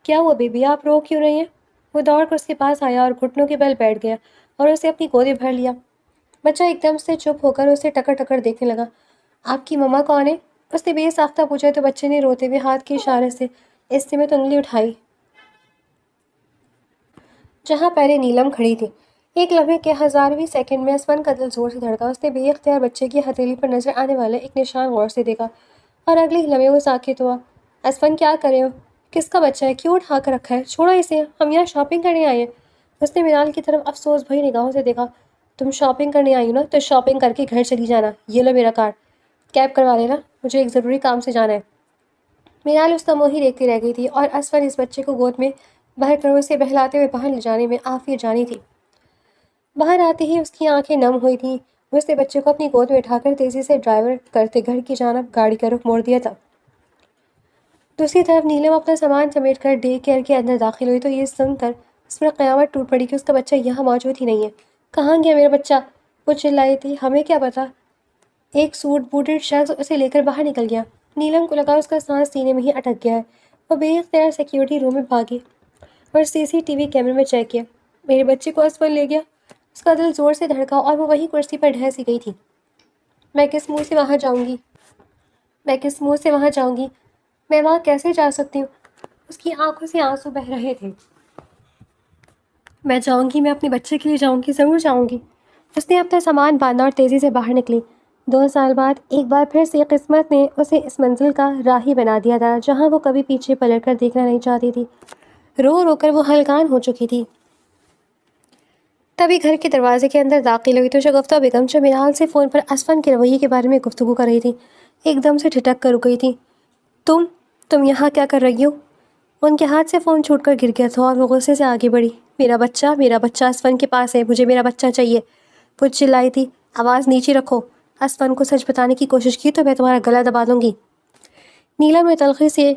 S1: کیا ہوا بیبی، آپ رو کیوں رہی ہیں؟ وہ دوڑ کر اس کے پاس آیا اور گھٹنوں کے بل بیٹھ گیا اور اسے اپنی گودی بھر لیا۔ بچہ ایک دم سے چپ ہو کر اسے ٹکر ٹکر دیکھنے لگا۔ آپ کی مما کون ہے؟ اس نے بے ساختہ پوچھا تو بچے نے روتے ہوئے ہاتھ کے اشارے سے اس سمت انگلی اٹھائی جہاں پہلے نیلم کھڑی تھی۔ ایک لمحے کے 1000ویں سیکنڈ میں اسفن کا دل زور سے دھڑکا. اس نے بے اختیار بچے کی ہتھیلی پر نظر آنے والا ایک نشان غور سے دیکھا اور اگلے ہی لمحے وہ ساکت ہوا. اسفن کیا کر رہے ہو؟ کس کا بچہ ہے؟ کیوں اٹھا کر رکھا ہے؟ چھوڑو اسے، ہم یہاں شاپنگ کرنے آئے ہیں. اس نے منال کی طرف افسوس بھری نگاہوں سے دیکھا. تم شاپنگ کرنے آئی ہو نا، تو شاپنگ کر کے گھر چلی جانا. یہ لو میرا کارڈ، کیب کروا لینا، مجھے ایک ضروری کام سے جانا ہے. منال اس تموہی دیکھتی رہ گئی تھی اور اسفن اس بچے کو گود میں بھر کر اسے بہلاتے ہوئے باہر لے جانے میں آفیہ جانی تھی. باہر آتے ہی اس کی آنکھیں نم ہوئی تھیں. اس نے بچے کو اپنی گود میں اٹھا کر تیزی سے ڈرائیور کرتے گھر کی جانب گاڑی کا رخ موڑ دیا تھا. دوسری طرف نیلم اپنا سامان سمیٹ کر ڈے کیئر کے اندر داخل ہوئی تو یہ سن کر اس پر قیامت ٹوٹ پڑی کہ اس کا بچہ یہاں موجود ہی نہیں ہے. کہاں گیا میرا بچہ؟ وہ چلائی تھی. ہمیں کیا پتا. ایک سوٹ بوٹڈ شخص اسے لے کر باہر نکل گیا. نیلم کو لگا اس کا سانس سینے میں ہی اٹک گیا ہے. وہ بے اختیار سیکیورٹی روم میں بھاگی اور CCTV کیمرے میں چیک کیا. میرے بچے کو اسفل لے گیا. اس کا دل زور سے دھڑکا اور وہ وہیں کرسی پر ڈھہ سی گئی تھی. میں کس منہ سے وہاں جاؤں گی؟ میں وہاں کیسے جا سکتی ہوں؟ اس کی آنکھوں سے آنسو بہہ رہے تھے. میں جاؤں گی، میں اپنے بچے کے لیے جاؤں گی، ضرور جاؤں گی. اس نے اپنا سامان باندھا اور تیزی سے باہر نکلی. 2 سال بعد ایک بار پھر سے قسمت نے اسے اس منزل کا راہی بنا دیا تھا جہاں وہ کبھی پیچھے پلٹ کر دیکھنا نہیں چاہتی تھی. رو رو کر وہ ہلکان ہو چکی تھی. تبھی گھر کے دروازے کے اندر داخل ہوئی تو شگفتہ بیگم جو منال سے فون پر اسفن کے رویے کے بارے میں گفتگو کر رہی تھی ایک دم سے ٹھٹک کر رک گئی تھی. تم یہاں کیا کر رہی ہو؟ ان کے ہاتھ سے فون چھوٹ کر گر گیا تھا اور وہ غصے سے آگے بڑھی. میرا بچہ اسفن کے پاس ہے، مجھے میرا بچہ چاہیے. وہ چلائی تھی. آواز نیچے رکھو. اسفن کو سچ بتانے کی کوشش کی تو میں تمہارا گلا دبا دوں گی. نیلم نے تلخی سے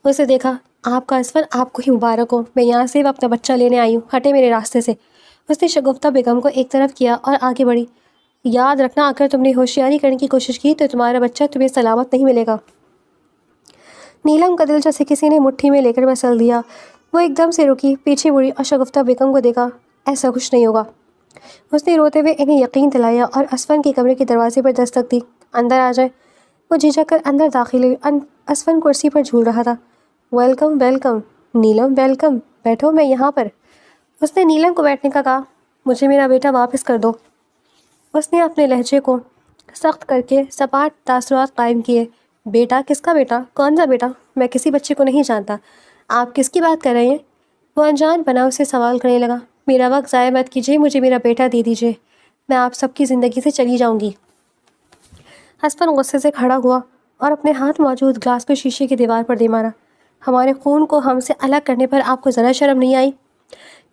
S1: اسے دیکھا. آپ کا اسفن آپ کو ہی مبارک ہو. میں یہاں سے اپنا بچہ لینے آئی ہوں، ہٹے میرے راستے سے. اس نے شگفتہ بیگم کو ایک طرف کیا اور آگے بڑھی. یاد رکھنا، اگر تم نے ہوشیاری کرنے کی کوشش کی تو تمہارا بچہ تمہیں سلامت نہیں ملے گا. نیلم کا دل جیسے کسی نے مٹھی میں لے کر مسل دیا. وہ ایک دم سے رکی، پیچھے مڑی اور شگفتہ بیگم کو دیکھا. ایسا کچھ نہیں ہوگا. اس نے روتے ہوئے انہیں یقین دلایا اور اسفن کے کمرے کے دروازے پر دستک دی. اندر آ جائے. وہ جھجک کر اندر داخل ہوئی. اسفن کرسی پر جھول رہا تھا. ویلکم نیلم، ویلکم. بیٹھو، میں یہاں پر. اس نے نیلم کو بیٹھنے کا کہا. مجھے میرا بیٹا واپس کر دو. اس نے اپنے لہجے کو سخت کر کے سپاٹ تاثرات قائم کیے. بیٹا؟ کس کا بیٹا؟ کون سا بیٹا؟ میں کسی بچے کو نہیں جانتا. آپ کس کی بات کر رہے ہیں؟ وہ انجان بنا اسے سوال کرنے لگا. میرا وقت ضائع مت کیجیے، مجھے میرا بیٹا دے دیجیے. میں آپ سب کی زندگی سے چلی جاؤں گی. اسفن غصے سے کھڑا ہوا اور اپنے ہاتھ موجود گلاس کو شیشے کی دیوار پر دے مارا. ہمارے خون کو ہم سے الگ کرنے پر آپ کو ذرا شرم نہیں آئی؟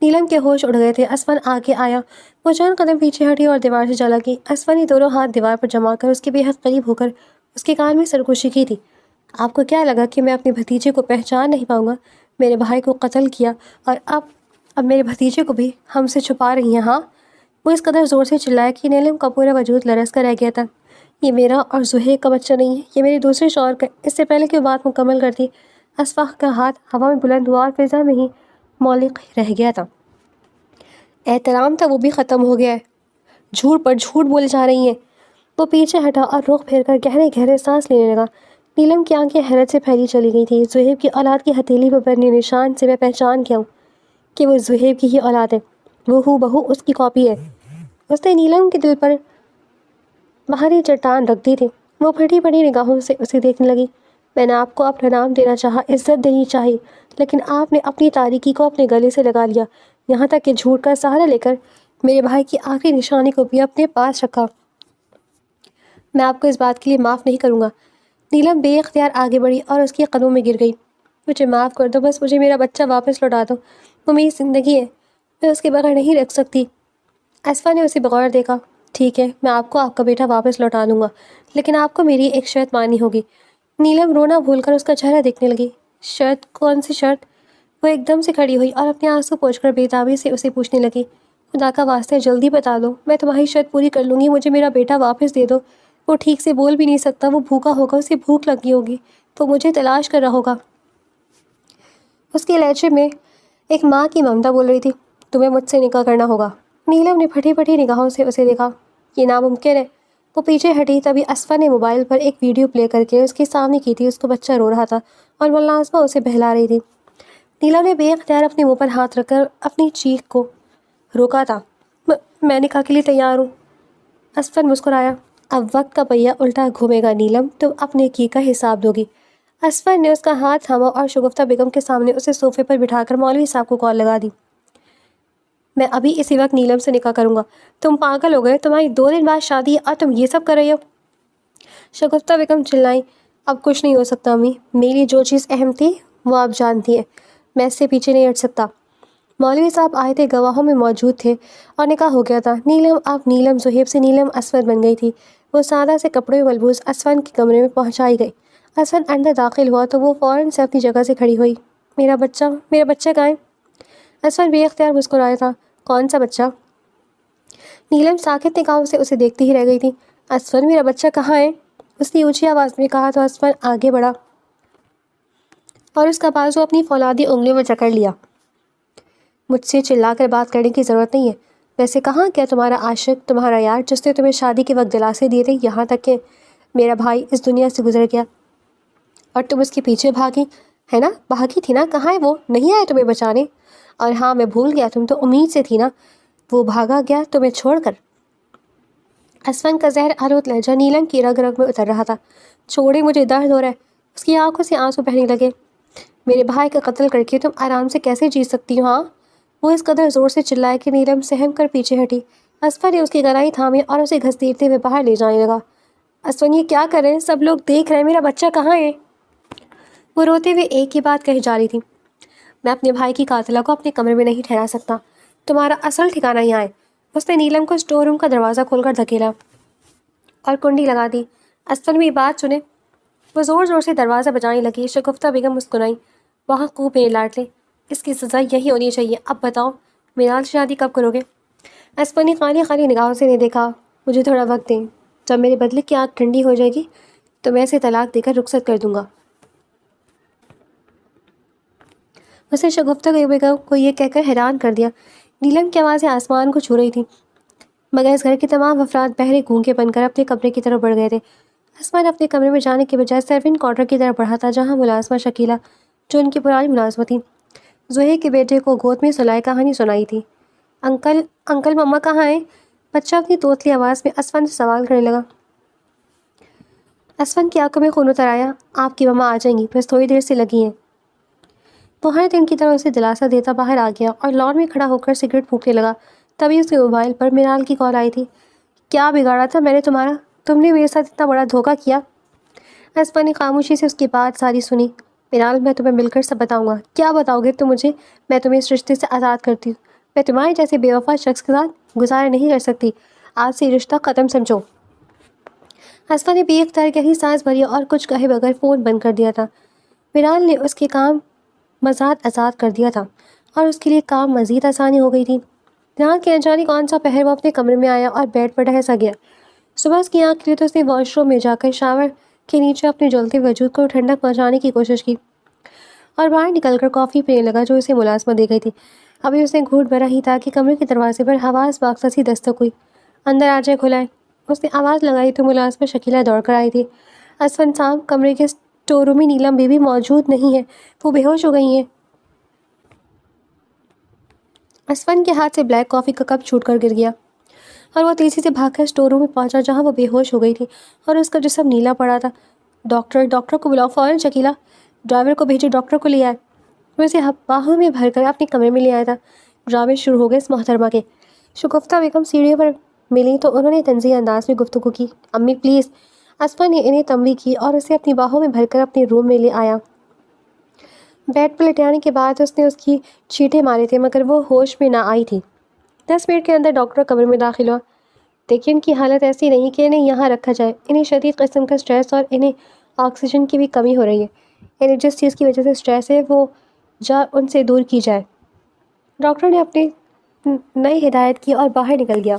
S1: نیلم کے ہوش اڑ گئے تھے. اسفن آگے آیا. وہ چند قدم پیچھے ہٹی اور دیوار سے جا لگی. اسفن نے دونوں ہاتھ دیوار پر جما کر اس کے بے حد قریب ہو کر اس کے کان میں سرگوشی کی تھی. آپ کو کیا لگا کہ میں اپنے بھتیجے کو پہچان نہیں پاؤں گا؟ میرے بھائی کو قتل کیا اور اب میرے بھتیجے کو بھی ہم سے چھپا رہی ہیں، ہاں؟ وہ اس قدر زور سے چلایا کہ نیلم کا پورا وجود لرز کر رہ گیا تھا. یہ میرا اور زہیب کا بچہ نہیں ہے، یہ میرے دوسرے شوہر کا. اس سے پہلے کہ وہ بات مکمل کرتی اسفن کا ہاتھ ہوا میں بلند ہوا اور فضا میں ہی معلق رہ گیا تھا. احترام تھا وہ بھی ختم ہو گیا ہے. جھوٹ پر جھوٹ بولے جا رہی ہیں. وہ پیچھے ہٹا اور رخ پھیر کر گہرے گہرے سانس لینے لگا. نیلم کی آنکھیں حیرت سے پھیلی چلی گئی تھیں. زہیب کی اولاد کی ہتھیلی پر بنے نشان سے میں پہچان گیا ہوں کہ وہ زہیب کی ہی اولاد ہے. وہ ہو بہو اس کی کاپی ہے. اس نے نیلم کے دل پر بھاری چٹان رکھ دی تھی. وہ پھٹی پڑی نگاہوں سے اسے دیکھنے لگی. میں نے آپ کو اپنا نام دینا چاہا، عزت دینی چاہی، لیکن آپ نے اپنی تاریکی کو اپنے گلے سے لگا لیا، یہاں تک کہ جھوٹ کا سہارا لے کر میرے بھائی کی آخری نشانی کو بھی اپنے پاس رکھا. میں آپ کو اس بات کے لیے معاف نہیں کروں گا. نیلم بے اختیار آگے بڑھی اور اس کے قدموں میں گر گئی. مجھے معاف کر دو، بس مجھے میرا بچہ واپس لوٹا دو. وہ میری زندگی ہے، میں اس کے بغیر نہیں رکھ سکتی. اسفا نے اسے بغور دیکھا. ٹھیک ہے، میں آپ کو آپ کا بیٹا واپس لوٹا دوں گا، لیکن آپ کو میری ایک شرط ماننی ہوگی. نیلم رونا بھول کر اس کا چہرہ دیکھنے لگی. شرط؟ کون سی شرط؟ وہ ایک دم سے کھڑی ہوئی اور اپنے آنسو پوچھ کر بےتابی سے اسے پوچھنے لگی. خدا کا واسطہ جلدی بتا دو، میں تمہاری شرط پوری کر لوں گی. مجھے میرا بیٹا واپس دے دو. وہ ٹھیک سے بول بھی نہیں سکتا، وہ بھوکا ہوگا، اسے بھوک لگی ہوگی، تو مجھے تلاش کر رہا ہوگا. اس کے لہجے میں ایک ماں کی ممتا بول رہی تھی. تمہیں مجھ سے نکاح کرنا ہوگا. نیلم نے پھٹی پھٹی نگاہوں سے اسے دیکھا. یہ ناممکن ہے. وہ پیچھے ہٹی. تبھی اسفا نے موبائل پر ایک ویڈیو پلے کر کے اس کے سامنے کی تھی. اس کو بچہ رو رہا تھا اور ملازمہ اسے بہلا رہی تھی. نیلم نے بے اختیار اپنے منہ پر ہاتھ رکھ کر اپنی چیخ کو روکا تھا. میں نکاح کے لیے تیار ہوں۔ اسفن مسکرایا۔ اب وقت کا پہیہ الٹا گھومے گا نیلم، تم اپنے کی کا حساب دو گی۔ اسفن نے اس کا ہاتھ تھاما اور شگفتہ بیگم کے سامنے اسے صوفے پر بٹھا کر مولوی صاحب کو کال لگا دی۔ میں ابھی اسی وقت نیلم سے نکاح کروں گا۔ تم پاگل ہو گئے؟ تمہاری 2 دن بعد شادی ہے اور تم یہ سب کر رہی ہو؟ شگفتہ بیگم چلائیں۔ اب کچھ نہیں ہو سکتا امی، میرے لیے جو چیز اہم تھی وہ آپ جانتی ہیں، میں اس سے پیچھے نہیں ہٹ سکتا۔ مولوی صاحب آئے تھے، گواہوں میں موجود تھے اور نکاح ہو گیا تھا۔ نیلم اب نیلم زہیب سے نیلم اسود بن گئی تھی۔ وہ سادہ سے کپڑے میں ملبوس اسفن کے کمرے میں پہنچائی گئی۔ اسفن اندر داخل ہوا تو وہ فوراً سے اپنی جگہ سے کھڑی ہوئی۔ میرا بچہ کہاں ہے؟ اسفن بے اختیار مسکرایا تھا۔ کون سا بچہ؟ نیلم ساکت نگاہوں سے اسے دیکھتی ہی رہ گئی تھی۔ اسفن میرا بچہ کہاں ہے؟ اس نے اونچی آواز میں کہا تو اسفن آگے بڑھا اور اس کا بازو اپنی فولادی انگلیوں میں جکڑ لیا۔ مجھ سے چلا کر بات کرنے کی ضرورت نہیں ہے۔ ویسے کہاں کیا تمہارا عاشق، تمہارا یار جس نے تمہیں شادی کے وقت دلاسے دیے تھے، یہاں تک کہ میرا بھائی اس دنیا سے گزر گیا اور تم اس کے پیچھے بھاگی ہے نا؟ بھاگی تھی نا؟ کہاں ہے وہ؟ نہیں آئے تمہیں بچانے؟ اور ہاں میں بھول گیا، تم تو امید سے تھی نا، وہ بھاگا گیا تمہیں چھوڑ کر۔ اسفن کا زہر آلود لہجہ نیلم کی رگ رگ میں اتر رہا تھا۔ چھوڑے، مجھے درد ہو رہا ہے۔ اس کی آنکھوں سے آنسو بہنے لگے۔ میرے بھائی کا قتل کر کے تم آرام سے کیسے جی سکتی ہو؟ ہاں؟ وہ اس قدر زور سے چلائے کہ نیلم سہم کر پیچھے ہٹی۔ اسفن نے اس کی گلائی تھامی اور اسے گھسیٹتے ہوئے باہر لے جانے لگا۔ اسفن یہ کیا کر رہے ہیں؟ سب لوگ دیکھ رہے ہیں، میرا بچہ کہاں ہے؟ وہ روتے ہوئے ایک ہی بات کہی جا رہی تھی۔ میں اپنے بھائی کی قاتلہ کو اپنے کمرے میں نہیں ٹھہرا سکتا، تمہارا اصل ٹھکانہ یہاں ہے۔ اس نے نیلم کو اسٹور روم کا دروازہ کھول کر دھکیلا اور کنڈی لگا دی۔ اسفن میں یہ بات سنے وہ زور زور سے دروازہ بجانے لگی۔ شگفتہ بیگم مسکرائی۔ بہت خوب میرے لاڈلے، اس کی سزا یہی ہونی چاہیے۔ اب بتاؤ میرال شادی کب کرو گے؟ اسفن نے خالی خالی نگاہوں سے نہیں دیکھا۔ مجھے تھوڑا وقت دیں، جب میرے بدلے کی آگ ٹھنڈی ہو جائے گی تو میں اسے طلاق دے کر رخصت کر دوں گا۔ اسے شگفتہ بیگم کو یہ کہہ کر حیران کر دیا۔ نیلم کی آوازیں آسمان کو چھو رہی تھیں، مگر اس گھر کے تمام افراد بہرے گونگے بن کر اپنے کمرے کی طرف بڑھ گئے تھے۔ اسفن اپنے کمرے میں جانے کے بجائے سروینٹ کوارٹر کی طرف بڑھا تھا، جہاں ملازمہ شکیلہ، جو ان کی پرانی ملازمہ تھی، زہیر کے بیٹے کو گود میں سلائے کہانی سنائی تھی۔ انکل مما کہاں ہیں؟ بچہ اپنی توتلی آواز میں اسفن سے سوال کرنے لگا۔ اسفن کی آنکھوں میں خون اتر آیا۔ آپ کی مما آ جائیں گی، بس تھوڑی دیر سے لگی ہیں۔ وہ ہر دن کی طرح اسے دلاسا دیتا باہر آ گیا اور لان میں کھڑا ہو کر سگریٹ پھونکنے لگا۔ تبھی اس کے موبائل پر میرال کی کال آئی تھی۔ کیا بگاڑا تھا میں نے تمہارا؟ تم نے میرے ساتھ اتنا بڑا دھوکہ کیا؟ اسفن نے خاموشی سے اس کی بات ساری سنی۔ میرال، میں تمہیں مل کر سب بتاؤں گا۔ کیا بتاؤ گے تم مجھے؟ میں تمہیں اس رشتے سے آزاد کرتی ہوں۔ میں تمہارے جیسے بے وفا شخص کے ساتھ گزارا نہیں کر سکتی۔ آج سے یہ رشتہ ختم سمجھو۔ اسفن نے بے اختیار گہری سانس بھری اور کچھ کہے بغیر فون بند کر دیا تھا۔ میرال نے اس کے کام مزاد آزاد کر دیا تھا اور اس کے لیے کام مزید آسانی ہو گئی تھی۔ رات کے انجانے کون سا پہر وہ اپنے کمرے میں آیا اور بیڈ پر ڈھسا گیا۔ صبح اس کی آنکھ کھلی تو اس نے واش روم میں جا کر شاور کے نیچے اپنے جلتے وجود کو ٹھنڈک پہنچانے کی کوشش کی اور باہر نکل کر کافی پینے لگا جو اسے ملازمہ دے گئی تھی۔ ابھی اس نے گھونٹ بھرا ہی تھا کہ کمرے کے دروازے پر حواس باختہ سی دستک ہوئی۔ اندر آ جائے، کھلائے۔ اس نے آواز لگائی تو ملازمہ شکیلہ دوڑ کر آئی تھی۔ اسفن صاحب، کمرے کے اسٹور روم میں نیلم بیوی موجود نہیں ہے، وہ بے ہوش ہو گئی ہیں۔ اسفن کے ہاتھ سے بلیک کافی کا کپ چھوٹ کر گر گیا اور وہ تیزی سے بھاگ کر اسٹور روم میں پہنچا جہاں وہ بے ہوش ہو گئی تھی اور اس کا جسم نیلا پڑا تھا۔ ڈاکٹر کو بلاؤ فوراً، شکیلہ، ڈرائیور کو بھیجے، ڈاکٹر کو لے آئے۔ وہ اسے باہوں میں بھر کر اپنے کمرے میں لے آیا تھا۔ ڈرامے شروع ہو گئے اس محترمہ کے۔ شگفتہ بیگم سیڑھیوں پر ملی تو انہوں نے تنزیہ انداز میں گفتگو کی۔ امی پلیز۔ اسفن نے انہیں تنبیہ کی اور اسے اپنی باہوں میں بھر کر اپنے روم میں لے آیا۔ بیڈ پر لٹانے کے بعد اس نے اس کی چیٹے مارے تھے مگر وہ ہوش میں نہ آئی تھی۔ 10 منٹ کے اندر ڈاکٹر کمرے میں داخل ہوا۔ دیکھیے ان کی حالت ایسی نہیں کہ انہیں یہاں رکھا جائے، انہیں شدید قسم کا اسٹریس اور انہیں آکسیجن کی بھی کمی ہو رہی ہے۔ انہیں جس چیز کی وجہ سے اسٹریس ہے وہ ان سے دور کی جائے۔ ڈاکٹر نے اپنی نئی ہدایت کی اور باہر نکل گیا۔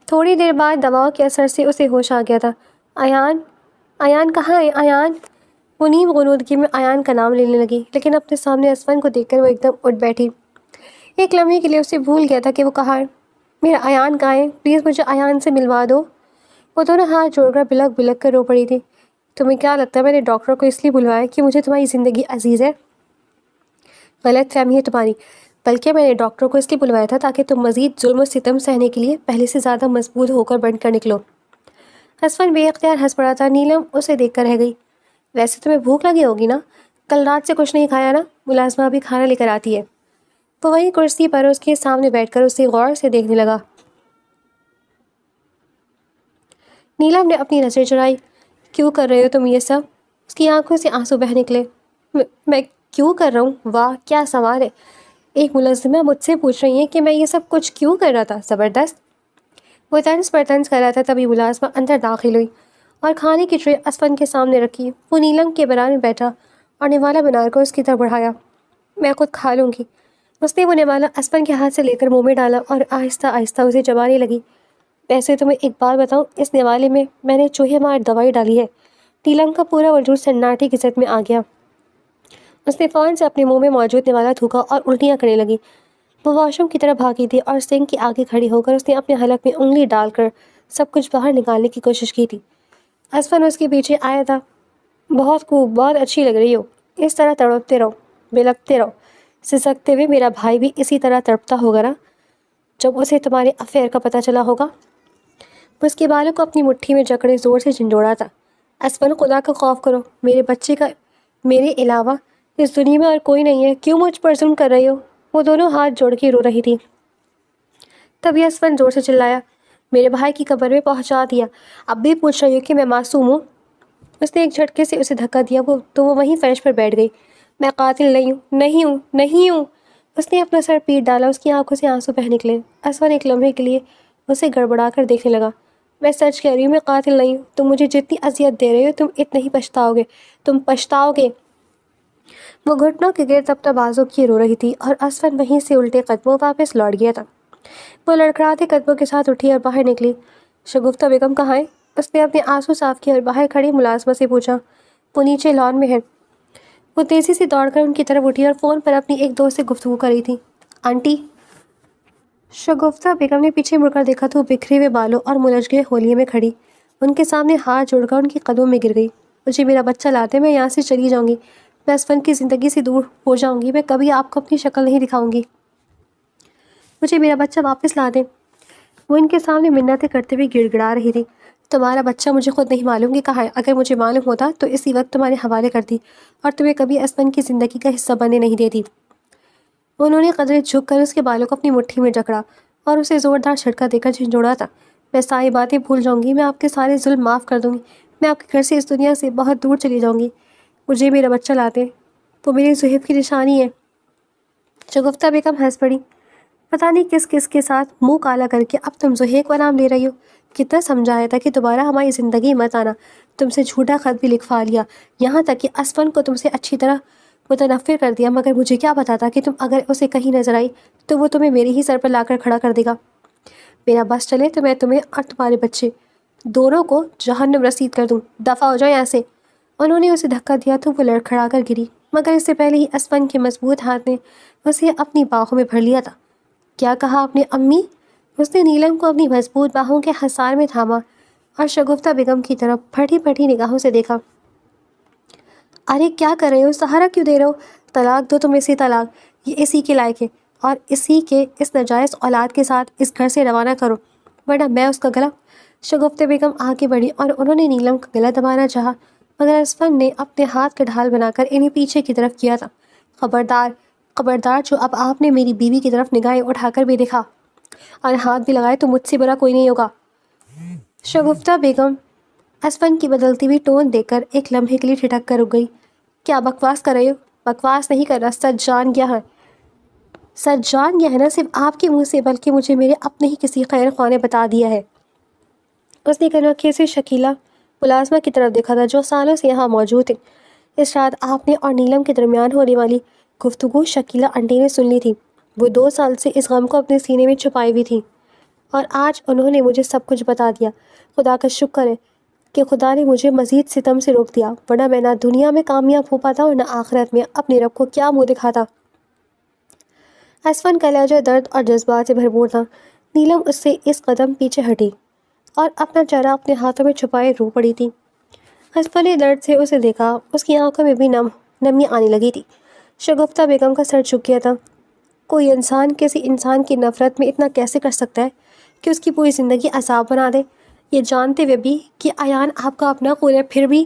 S1: تھوڑی دیر بعد دواؤں کے اثر سے اسے ہوش آ گیا تھا۔ ایان کہاں ہے؟ ایان؟ وہ نیم غنودگی میں ایان کا نام لینے لگی، لیکن اپنے سامنے اسفن کو دیکھ کر وہ ایک دم اٹھ بیٹھی۔ ایک لمحے کے لیے اسے بھول گیا تھا کہ وہ کہاں ہے۔ میرا ایان کہاں ہے؟ پلیز مجھے ایان سے ملوا دو۔ وہ دونوں ہاتھ جوڑ کر بلک بلک کر رو پڑی تھی۔ تمہیں کیا لگتا ہے میں نے ڈاکٹر کو اس لیے بلوایا کہ مجھے تمہاری زندگی عزیز ہے؟ غلط فہمی ہے تمہاری۔ بلکہ میں نے ڈاکٹر کو اس لیے بلوایا تھا تاکہ تم مزید ظلم و ستم سہنے کے لیے پہلے سے زیادہ مضبوط ہو کر بن کر نکلو۔ اسفن بے اختیار ہنس پڑا تھا۔ نیلم اسے دیکھ کر رہ گئی۔ ویسے تمہیں بھوک لگی ہوگی نا؟ کل رات سے کچھ نہیں کھایا نا؟ ملازمہ بھی کھانا لے کر آتی ہے۔ وہ وہیں کرسی پر اس کے سامنے بیٹھ کر اسے غور سے دیکھنے لگا۔ نیلم نے اپنی نظریں چرائی۔ کیوں کر رہے ہو تم یہ سب؟ اس کی آنکھوں سے آنسو بہہ نکلے۔ میں کیوں کر رہا ہوں؟ واہ کیا سوال ہے! ایک ملازمہ مجھ سے پوچھ رہی ہے کہ میں یہ سب کچھ کیوں کر رہا تھا۔ زبردست! وہ طنز پر طنز کر رہا تھا، تبھی ملازمہ اندر داخل ہوئی اور کھانے کی ٹرے اسفن کے سامنے رکھی۔ وہ نیلم کے برابر بیٹھا اور نوالا بنا کر اس کی طرف بڑھایا۔ میں خود کھا لوں گی۔ اس نے وہ نوالا اسفن کے ہاتھ سے لے کر منہ میں ڈالا اور آہستہ آہستہ اسے چبانے لگی۔ ویسے تمہیں ایک بات بتاؤں، اس نوالے میں نے چوہے مار دوائی ڈالی ہے۔ نیلم کا پورا وجود سناٹے کی زد میں آ گیا۔ اس نے فوراً سے اپنے منہ میں موجود نوالا تھوکا اور الٹیاں کرنے لگی۔ وہ واش روم کی طرف بھاگی تھی اور سنک کے آگے کھڑی ہو کر اس نے اپنے حلق میں انگلی ڈال کر سب کچھ باہر نکالنے کی کوشش کی تھی۔ اسفن اس کے پیچھے آیا تھا۔ بہت خوب، بہت اچھی لگ رہی ہو۔ اس طرح تڑپتے رہو، بلکتے رہو۔ سسکتے ہوئے میرا بھائی بھی اسی طرح تڑپتا ہوگا نا جب اسے تمہارے افیئر کا پتہ چلا ہوگا۔ وہ اس کے بالوں کو اپنی مٹھی میں جکڑے زور سے جھنجھوڑا تھا۔ اسفن خدا کا خوف کرو، میرے بچے کا میرے علاوہ اس دنیا میں اور کوئی نہیں ہے، کیوں مجھ پر ظلم کر رہی ہو؟ وہ دونوں ہاتھ جوڑ کے رو رہی تھی۔ تبھی اسفن زور سے چلایا، میرے بھائی کی قبر میں پہنچا دیا، اب بھی پوچھ رہی ہو کہ میں معصوم ہوں؟ اس نے ایک جھٹکے سے اسے دھکا دیا تو وہ وہیں فرش پر بیٹھ گئی۔ میں قاتل نہیں ہوں، نہیں ہوں، نہیں ہوں۔ اس نے اپنا سر پیٹ ڈالا، اس کی آنکھوں سے آنسو بہہ نکلے۔ اسفن ایک لمحے کے لیے اسے گڑبڑا کر دیکھنے لگا۔ میں سچ کہہ رہی ہوں، میں قاتل نہیں ہوں۔ تم مجھے جتنی اذیت دے رہے ہو تم اتنے ہی پچھتاؤ گے، تم پچھتاؤ گے۔ وہ گھٹنوں کے گرد تب بازو کیے رو رہی تھی اور اسفن وہیں سے الٹے قدموں واپس لوٹ گیا تھا۔ وہ لڑکھڑاتے قدموں کے ساتھ اٹھی اور باہر نکلی۔ شگفتہ بیگم کہاں ہے؟ اس نے اپنے آنسو صاف کیے اور باہر کھڑی ملازمہ سے پوچھا۔ وہ نیچے لان میں ہے۔ وہ تیزی سے دوڑ کر ان کی طرف اٹھی اور فون پر اپنی ایک دوست سے گفتگو کر رہی تھی۔ آنٹی؟ شگفتہ بیگم نے پیچھے مڑ کر دیکھا تو وہ بکھرے ہوئے بالوں اور ملجھ گئے ہولیے میں کھڑی ان کے سامنے ہاتھ جوڑ کر ان کے قدموں میں گر گئی۔ مجھے میرا بچہ لاتے، میں یہاں سے چلی جاؤں گی، میں اسفن کی زندگی سے دور ہو جاؤں گی، میں کبھی آپ کو اپنی شکل نہیں دکھاؤں گی، مجھے میرا بچہ واپس لا دیں۔ وہ ان کے سامنے منتیں کرتے ہوئے گڑ گڑا رہی تھی۔ تمہارا بچہ مجھے خود نہیں معلوم کہ کہاں ہے، اگر مجھے معلوم ہوتا تو اسی وقت تمہارے حوالے کرتی اور تمہیں کبھی اسفن کی زندگی کا حصہ بننے نہیں دیتی۔ انہوں نے قدرے جھک کر اس کے بالوں کو اپنی مٹھی میں جکڑا اور اسے زوردار جھٹکا دے کر جھنجھوڑا تھا۔ میں ساری باتیں بھول جاؤں گی، میں آپ کے سارے ظلم معاف کر دوں گی، میں آپ کے گھر سے اس دنیا سے بہت دور چلی جاؤں گی، مجھے میرا بچہ لاتے، وہ میرے زہیب کی نشانی ہے۔ شگفتہ بیگم ہنس پڑی۔ پتہ نہیں کس کس کے ساتھ منہ کالا کر کے اب تم زہیب کا نام لے رہی ہو۔ کتنا سمجھایا تھا کہ دوبارہ ہماری زندگی مت آنا، تم سے جھوٹا خط بھی لکھوا لیا، یہاں تک کہ اسفن کو تم سے اچھی طرح متنفر کر دیا، مگر مجھے کیا پتا تھا کہ تم اگر اسے کہیں نظر آئی تو وہ تمہیں میرے ہی سر پر لا کر کھڑا کر دے گا۔ میرا بس چلے تو میں تمہیں اور تمہارے بچے دونوں کو جہنم رسید کر دوں، دفع ہو جاؤ یہاں سے۔ انہوں نے اسے دھکا دیا تو وہ لڑکھڑا کر گری، مگر اس سے پہلے ہی اسفن کے مضبوط ہاتھ نے اسے اپنی باہوں میں بھر لیا تھا۔ کیا کہا آپ نے امی؟ اس نے نیلم کو اپنی مضبوط باہوں کے حصار میں تھاما اور شگفتہ بیگم کی طرف پھٹی پھٹی نگاہوں سے دیکھا۔ ارے کیا کر رہے ہو؟ سہارا کیوں دے رہے ہو؟ طلاق دو تم اسے، طلاق، یہ اسی کے لائق ہے، اور اسی کے اس ناجائز اولاد کے ساتھ اس گھر سے روانہ کرو، ورنہ میں اس کا گلا۔ شگفتہ بیگم آگے بڑھی اور انہوں نے نیلم کا گلا دبانا چاہا، مگر اسفن نے اپنے ہاتھ کا ڈھال بنا کر انہیں پیچھے کی طرف کیا تھا۔ خبردار، خبردار، جو اب آپ نے میری بیوی کی طرف نگاہیں اٹھا کر بھی دیکھا اور ہاتھ بھی لگائے تو مجھ سے برا کوئی نہیں ہوگا۔ شگفتہ بیگم اسفن کی بدلتی ہوئی ٹون دیکھ کر ایک لمحے کے لیے ٹھٹک کر رک گئی۔ کیا بکواس کر رہے ہو؟ بکواس نہیں کر رہا، سچ جان گیا ہے، سچ جان گیا ہے، نہ صرف آپ کے منہ سے بلکہ مجھے میرے اپنے ہی کسی خیر خواہ نے بتا دیا ہے۔ اس نے کنوکھے سے شکیلا ملازمہ کی طرف دیکھا تھا جو سالوں سے یہاں موجود ہے۔ اس رات آپ نے اور نیلم کے درمیان ہونے والی گفتگو شکیلا آنٹی نے سن لی تھی۔ وہ 2 سال سے اس غم کو اپنے سینے میں چھپائی ہوئی تھی اور آج انہوں نے مجھے سب کچھ بتا دیا۔ خدا کا شکر ہے کہ خدا نے مجھے مزید ستم سے روک دیا، ورنہ میں نہ دنیا میں کامیاب ہو پاتا اور نہ آخرت میں اپنے رب کو کیا منہ دکھاتا۔ اسفن کا لہجہ درد اور جذبات سے بھرپور تھا۔ نیلم اس سے اس قدم پیچھے ہٹی اور اپنا چہرہ اپنے ہاتھوں میں چھپائے رو پڑی تھی۔ اسفن نے درد سے اسے دیکھا، اس کی آنکھوں میں بھی نمی آنے لگی تھی۔ شگفتہ بیگم کا سر جھک گیا تھا۔ کوئی انسان کسی انسان کی نفرت میں اتنا کیسے کر سکتا ہے کہ اس کی پوری زندگی عذاب بنا دے، یہ جانتے ہوئے بھی کہ ایان آپ کا اپنا خون ہے پھر بھی؟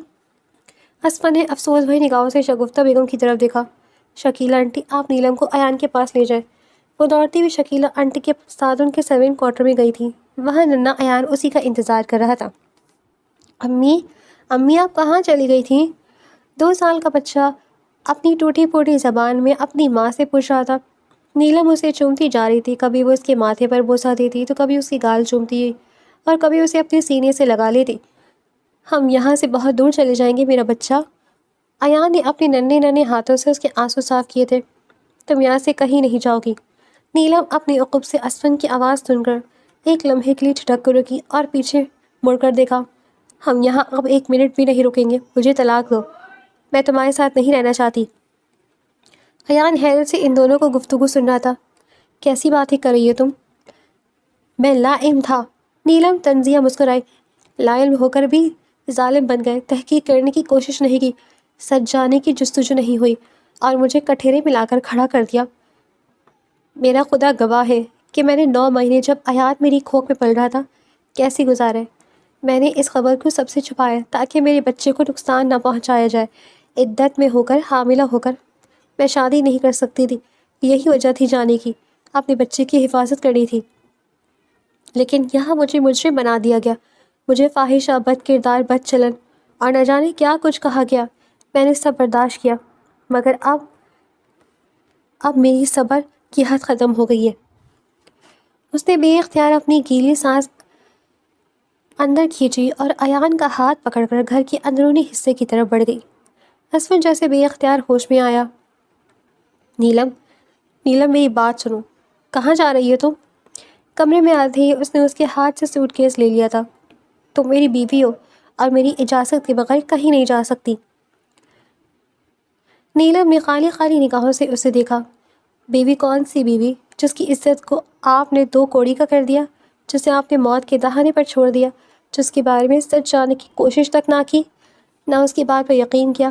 S1: اسفا نے افسوس بھری نگاہوں سے شگفتہ بیگم کی طرف دیکھا۔ شکیلہ آنٹی، آپ نیلم کو ایان کے پاس لے جائیں۔ وہ دوڑتی ہوئی شکیلہ آنٹی کے ساتھ ان کے سروینٹ کوارٹر میں گئی تھی۔ وہاں ننھا ایان اسی کا انتظار کر رہا تھا۔ امی آپ کہاں چلی گئی تھیں؟ 2 سال کا بچہ اپنی ٹوٹی پھوٹی زبان میں اپنی ماں سے پوچھ رہا تھا۔ نیلم اسے چومتی جا رہی تھی، کبھی وہ اس کے ماتھے پر بوسہ دیتی تو کبھی اس کی گال چومتی اور کبھی اسے اپنے سینے سے لگا لیتی۔ ہم یہاں سے بہت دور چلے جائیں گے میرا بچہ۔ ایان نے اپنے ننھے ننھے ہاتھوں سے اس کے آنسو صاف کیے تھے۔ تم یہاں سے کہیں نہیں جاؤ گی۔ نیلم اپنے عقب سے اسفن کی آواز سن کر ایک لمحے کے لیے ٹھٹک کر رکی اور پیچھے مڑ کر دیکھا۔ ہم یہاں اب 1 منٹ بھی نہیں رکیں گے، مجھے طلاق دو، میں تمہارے ساتھ نہیں رہنا چاہتی۔ ایان حیرت سے ان دونوں کو گفتگو سن رہا تھا۔ کیسی باتیں کر رہی ہو تم؟ میں لا علم تھا۔ نیلم طنزیہ مسکرائی۔ لا علم ہو کر بھی ظالم بن گئے، تحقیق کرنے کی کوشش نہیں کی، سچ جانے کی جستجو نہیں ہوئی اور مجھے کٹہرے میں لا کر کھڑا کر دیا۔ میرا خدا گواہ ہے کہ میں نے 9 مہینے جب ایان میری کھوک میں پل رہا تھا کیسی گزارے۔ میں نے اس خبر کو سب سے چھپایا تاکہ میرے بچے کو نقصان نہ پہنچایا جائے۔ عدت میں ہو کر، حاملہ ہو کر میں شادی نہیں کر سکتی تھی، یہی وجہ تھی جانے کی، اپنے بچے کی حفاظت کرنی تھی۔ لیکن یہاں مجھے مجرم بنا دیا گیا، مجھے فاحشہ، بد کردار، بد چلن اور نہ جانے کیا کچھ کہا گیا۔ میں نے سب برداشت کیا، مگر اب میری صبر کی حد ختم ہو گئی ہے۔ اس نے بے اختیار اپنی گیلی سانس اندر کھینچی اور ایان کا ہاتھ پکڑ کر گھر کے اندرونی حصے کی طرف بڑھ گئی۔ اسفن جیسے بے اختیار ہوش میں آیا۔ نیلم میری بات سنو، کہاں جا رہی ہو تم؟ کمرے میں آتے ہی اس نے اس کے ہاتھ سے سوٹ کیس لے لیا تھا۔ تم میری بیوی ہو اور میری اجازت کے بغیر کہیں نہیں جا سکتی۔ نیلم نے خالی خالی نگاہوں سے اسے دیکھا۔ بیوی؟ کون سی بیوی؟ جس کی عزت کو آپ نے 2 کوڑی کا کر دیا، جسے آپ نے موت کے دہانے پر چھوڑ دیا، جس کے بارے میں سچ جاننے کی کوشش تک نہ کی، نہ اس کی بات پر یقین کیا۔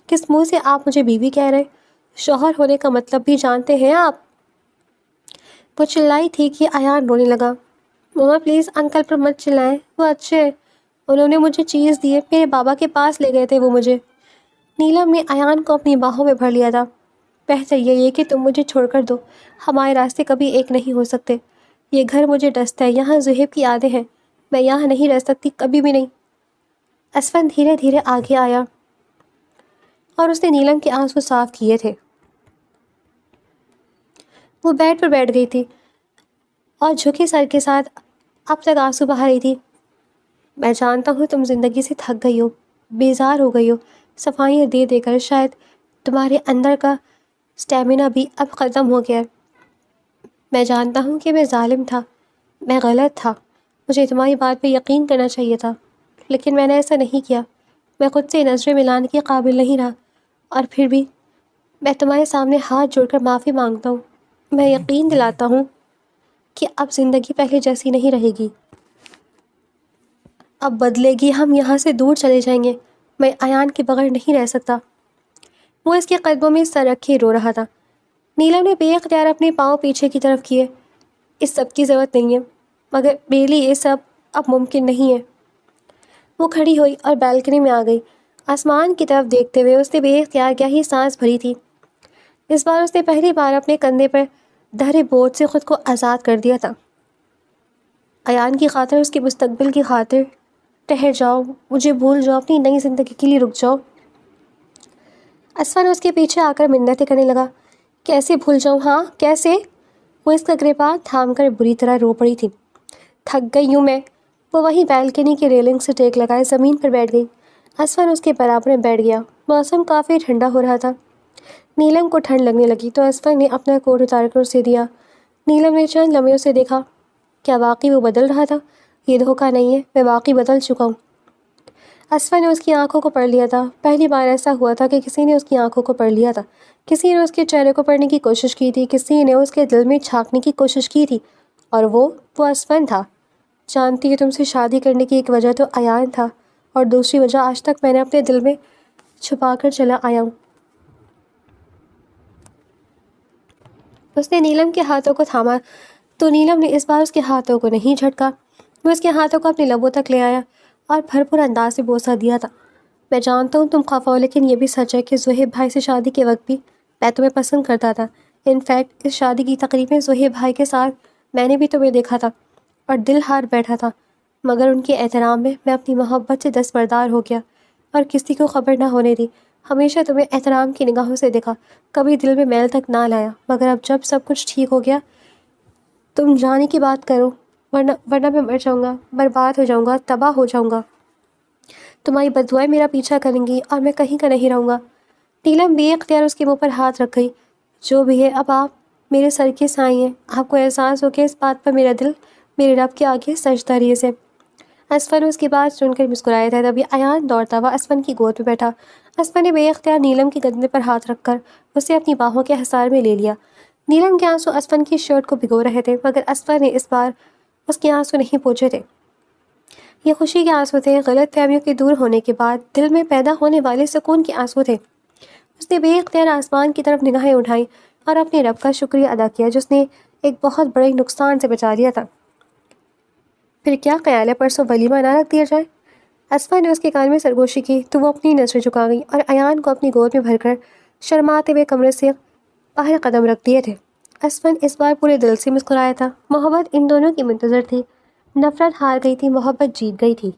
S1: کس منہ سے آپ مجھے بیوی کہہ رہے؟ شوہر ہونے کا مطلب بھی جانتے ہیں آپ؟ وہ چلائی تھی کہ ایان رونے لگا۔ مما پلیز انکل پر مت چلائیں، وہ اچھے ہیں، انہوں نے مجھے چیز دی ہے، میرے بابا کے پاس لے گئے تھے وہ مجھے۔ نیلم نے ایان کو اپنی باہوں میں بھر لیا تھا۔ بہتر یہ کہ تم مجھے چھوڑ کر دو، ہمارے راستے کبھی ایک نہیں ہو سکتے۔ یہ گھر مجھے ڈستا ہے، یہاں زہیب کی یادیں ہیں، میں یہاں نہیں رہ سکتی، کبھی بھی نہیں۔ اسفن دھیرے دھیرے آگے آیا اور اس نے نیلم کے آنسو صاف کیے تھے۔ وہ بیڈ پر بیٹھ گئی تھی اور جھکے سر کے ساتھ اب تک آنسو بہا رہی تھی۔ میں جانتا ہوں تم زندگی سے تھک گئی ہو، بیزار ہو گئی ہو، صفائیاں دے دے کر شاید تمہارے اندر کا اسٹیمنا بھی اب ختم ہو گیا ہے۔ میں جانتا ہوں کہ میں ظالم تھا، میں غلط تھا، مجھے تمہاری بات پہ یقین کرنا چاہیے تھا، لیکن میں نے ایسا نہیں کیا۔ میں خود سے نظریں ملانے کے قابل نہیں رہا، اور پھر بھی میں تمہارے سامنے ہاتھ جوڑ کر معافی مانگتا ہوں۔ میں یقین دلاتا ہوں کہ اب زندگی پہلے جیسی نہیں رہے گی، اب بدلے گی، ہم یہاں سے دور چلے جائیں گے، میں ایان کے بغیر نہیں رہ سکتا۔ وہ اس کے قدموں میں سر رکھے رو رہا تھا۔ نیلم نے بے اختیار اپنے پاؤں پیچھے کی طرف کیے۔ اس سب کی ضرورت نہیں ہے، مگر میرے لیے یہ سب اب ممکن نہیں ہے۔ وہ کھڑی ہوئی اور بالکنی میں آ گئی۔ آسمان کی طرف دیکھتے ہوئے اس نے بے اختیار گہری سانس بھری تھی۔ اس بار اس نے پہلی بار اپنے کندھے پر دھرے بوجھ سے خود کو آزاد کر دیا تھا۔ ایان کی خاطر، اس کے مستقبل کی خاطر ٹھہر جاؤ، مجھے بھول جاؤ، اپنی نئی زندگی کے لیے رک جاؤ۔ اسفن اس کے پیچھے آ کر منتیں کرنے لگا۔ کیسے بھول جاؤں؟ ہاں کیسے؟ وہ اس کا گریبان تھام کر بری طرح رو پڑی تھی۔ تھک گئی ہوں میں۔ وہ وہیں بالکنی کے ریلنگ سے ٹیک لگائے زمین پر بیٹھ گئی۔ اسفن اس کے برابر میں بیٹھ گیا۔ موسم کافی ٹھنڈا ہو رہا تھا۔ نیلم کو ٹھنڈ لگنے لگی تو اسفن نے اپنا کوٹ اتار کر اسے دیا۔ نیلم نے چند لمحے اسے دیکھا۔ کیا واقعی وہ بدل رہا تھا؟ یہ دھوکہ نہیں ہے، میں واقعی بدل چکا ہوں۔ اسفن نے اس کی آنکھوں کو پڑھ لیا تھا۔ پہلی بار ایسا ہوا تھا کہ کسی نے اس کی آنکھوں کو پڑھ لیا تھا، کسی نے اس کے چہرے کو پڑھنے کی کوشش کی تھی، کسی نے اس کے دل میں جھانکنے کی کوشش کی تھی، اور وہ اسفن تھا۔ جانتی کہ تم سے شادی کرنے کی ایک وجہ تو ایان تھا، اور دوسری وجہ آج تک میں نے اپنے دل میں چھپا کر چلا آیا ہوں۔ اس نے نیلم کے ہاتھوں کو تھاما تو نیلم نے اس بار اس کے ہاتھوں کو نہیں جھٹکا۔ وہ اس کے ہاتھوں کو اپنے لبوں تک لے آیا اور بھرپور انداز سے بوسہ دیا تھا۔ میں جانتا ہوں تم خفا ہو، لیکن یہ بھی سچ ہے کہ زہیب بھائی سے شادی کے وقت بھی میں تمہیں پسند کرتا تھا۔ انفیکٹ اس شادی کی تقریب میں زہیب بھائی کے ساتھ میں نے بھی تمہیں دیکھا تھا اور دل ہار بیٹھا تھا، مگر ان کے احترام میں اپنی محبت سے دستبردار ہو گیا اور کسی کو خبر نہ ہونے دی۔ ہمیشہ تمہیں احترام کی نگاہوں سے دیکھا، کبھی دل میں میل تک نہ لایا، مگر اب جب سب کچھ ٹھیک ہو گیا تم جانے کی بات کرو، ورنہ میں مر جاؤں گا، برباد ہو جاؤں گا، تباہ ہو جاؤں گا۔ تمہاری بددعائیں میرا پیچھا کریں گی اور میں کہیں کا نہیں رہوں گا۔ نیلم بے اختیار اس کے منہ پر ہاتھ رکھ گئی۔ جو بھی ہے، اب آپ میرے سر کے سائیں ہیں، آپ کو احساس ہو کہ اس بات پر میرا دل میرے رب کے آگے سجدہ ریز ہے۔ اسفن اس کی بات سن کر مسکرایا تھا، تبھی ایان دوڑتا ہوا اسفن کی گود پہ بیٹھا۔ اسفن نے بے اختیار نیلم کے گدنے پر ہاتھ رکھ کر اسے اپنی باہوں کے حصار میں لے لیا۔ نیلم کے آنسو اسفن کی شرٹ کو بھگو رہے تھے، مگر اسفن نے اس بار اس کے آنسو نہیں پوچھے تھے۔ یہ خوشی کے آنسو تھے، غلط فہمیوں کے دور ہونے کے بعد دل میں پیدا ہونے والے سکون کے آنسو تھے۔ اس نے بے اختیار آسمان کی طرف نگاہیں اٹھائیں اور اپنے رب کا شکریہ ادا کیا جس نے ایک بہت بڑے نقصان سے بچا لیا تھا۔ پھر کیا خیال ہے پرسوں ولیمہ نہ رکھ دیا جائے؟ اسفا نے اس کے کان میں سرگوشی کی تو وہ اپنی نظریں جھکا گئی اور ایان کو اپنی گود میں بھر کر شرماتے ہوئے کمرے سے باہر قدم رکھ دیے تھے۔ اسفن اس بار پورے دل سے مسکرایا تھا۔ محبت ان دونوں کی منتظر تھی، نفرت ہار گئی تھی، محبت جیت گئی تھی۔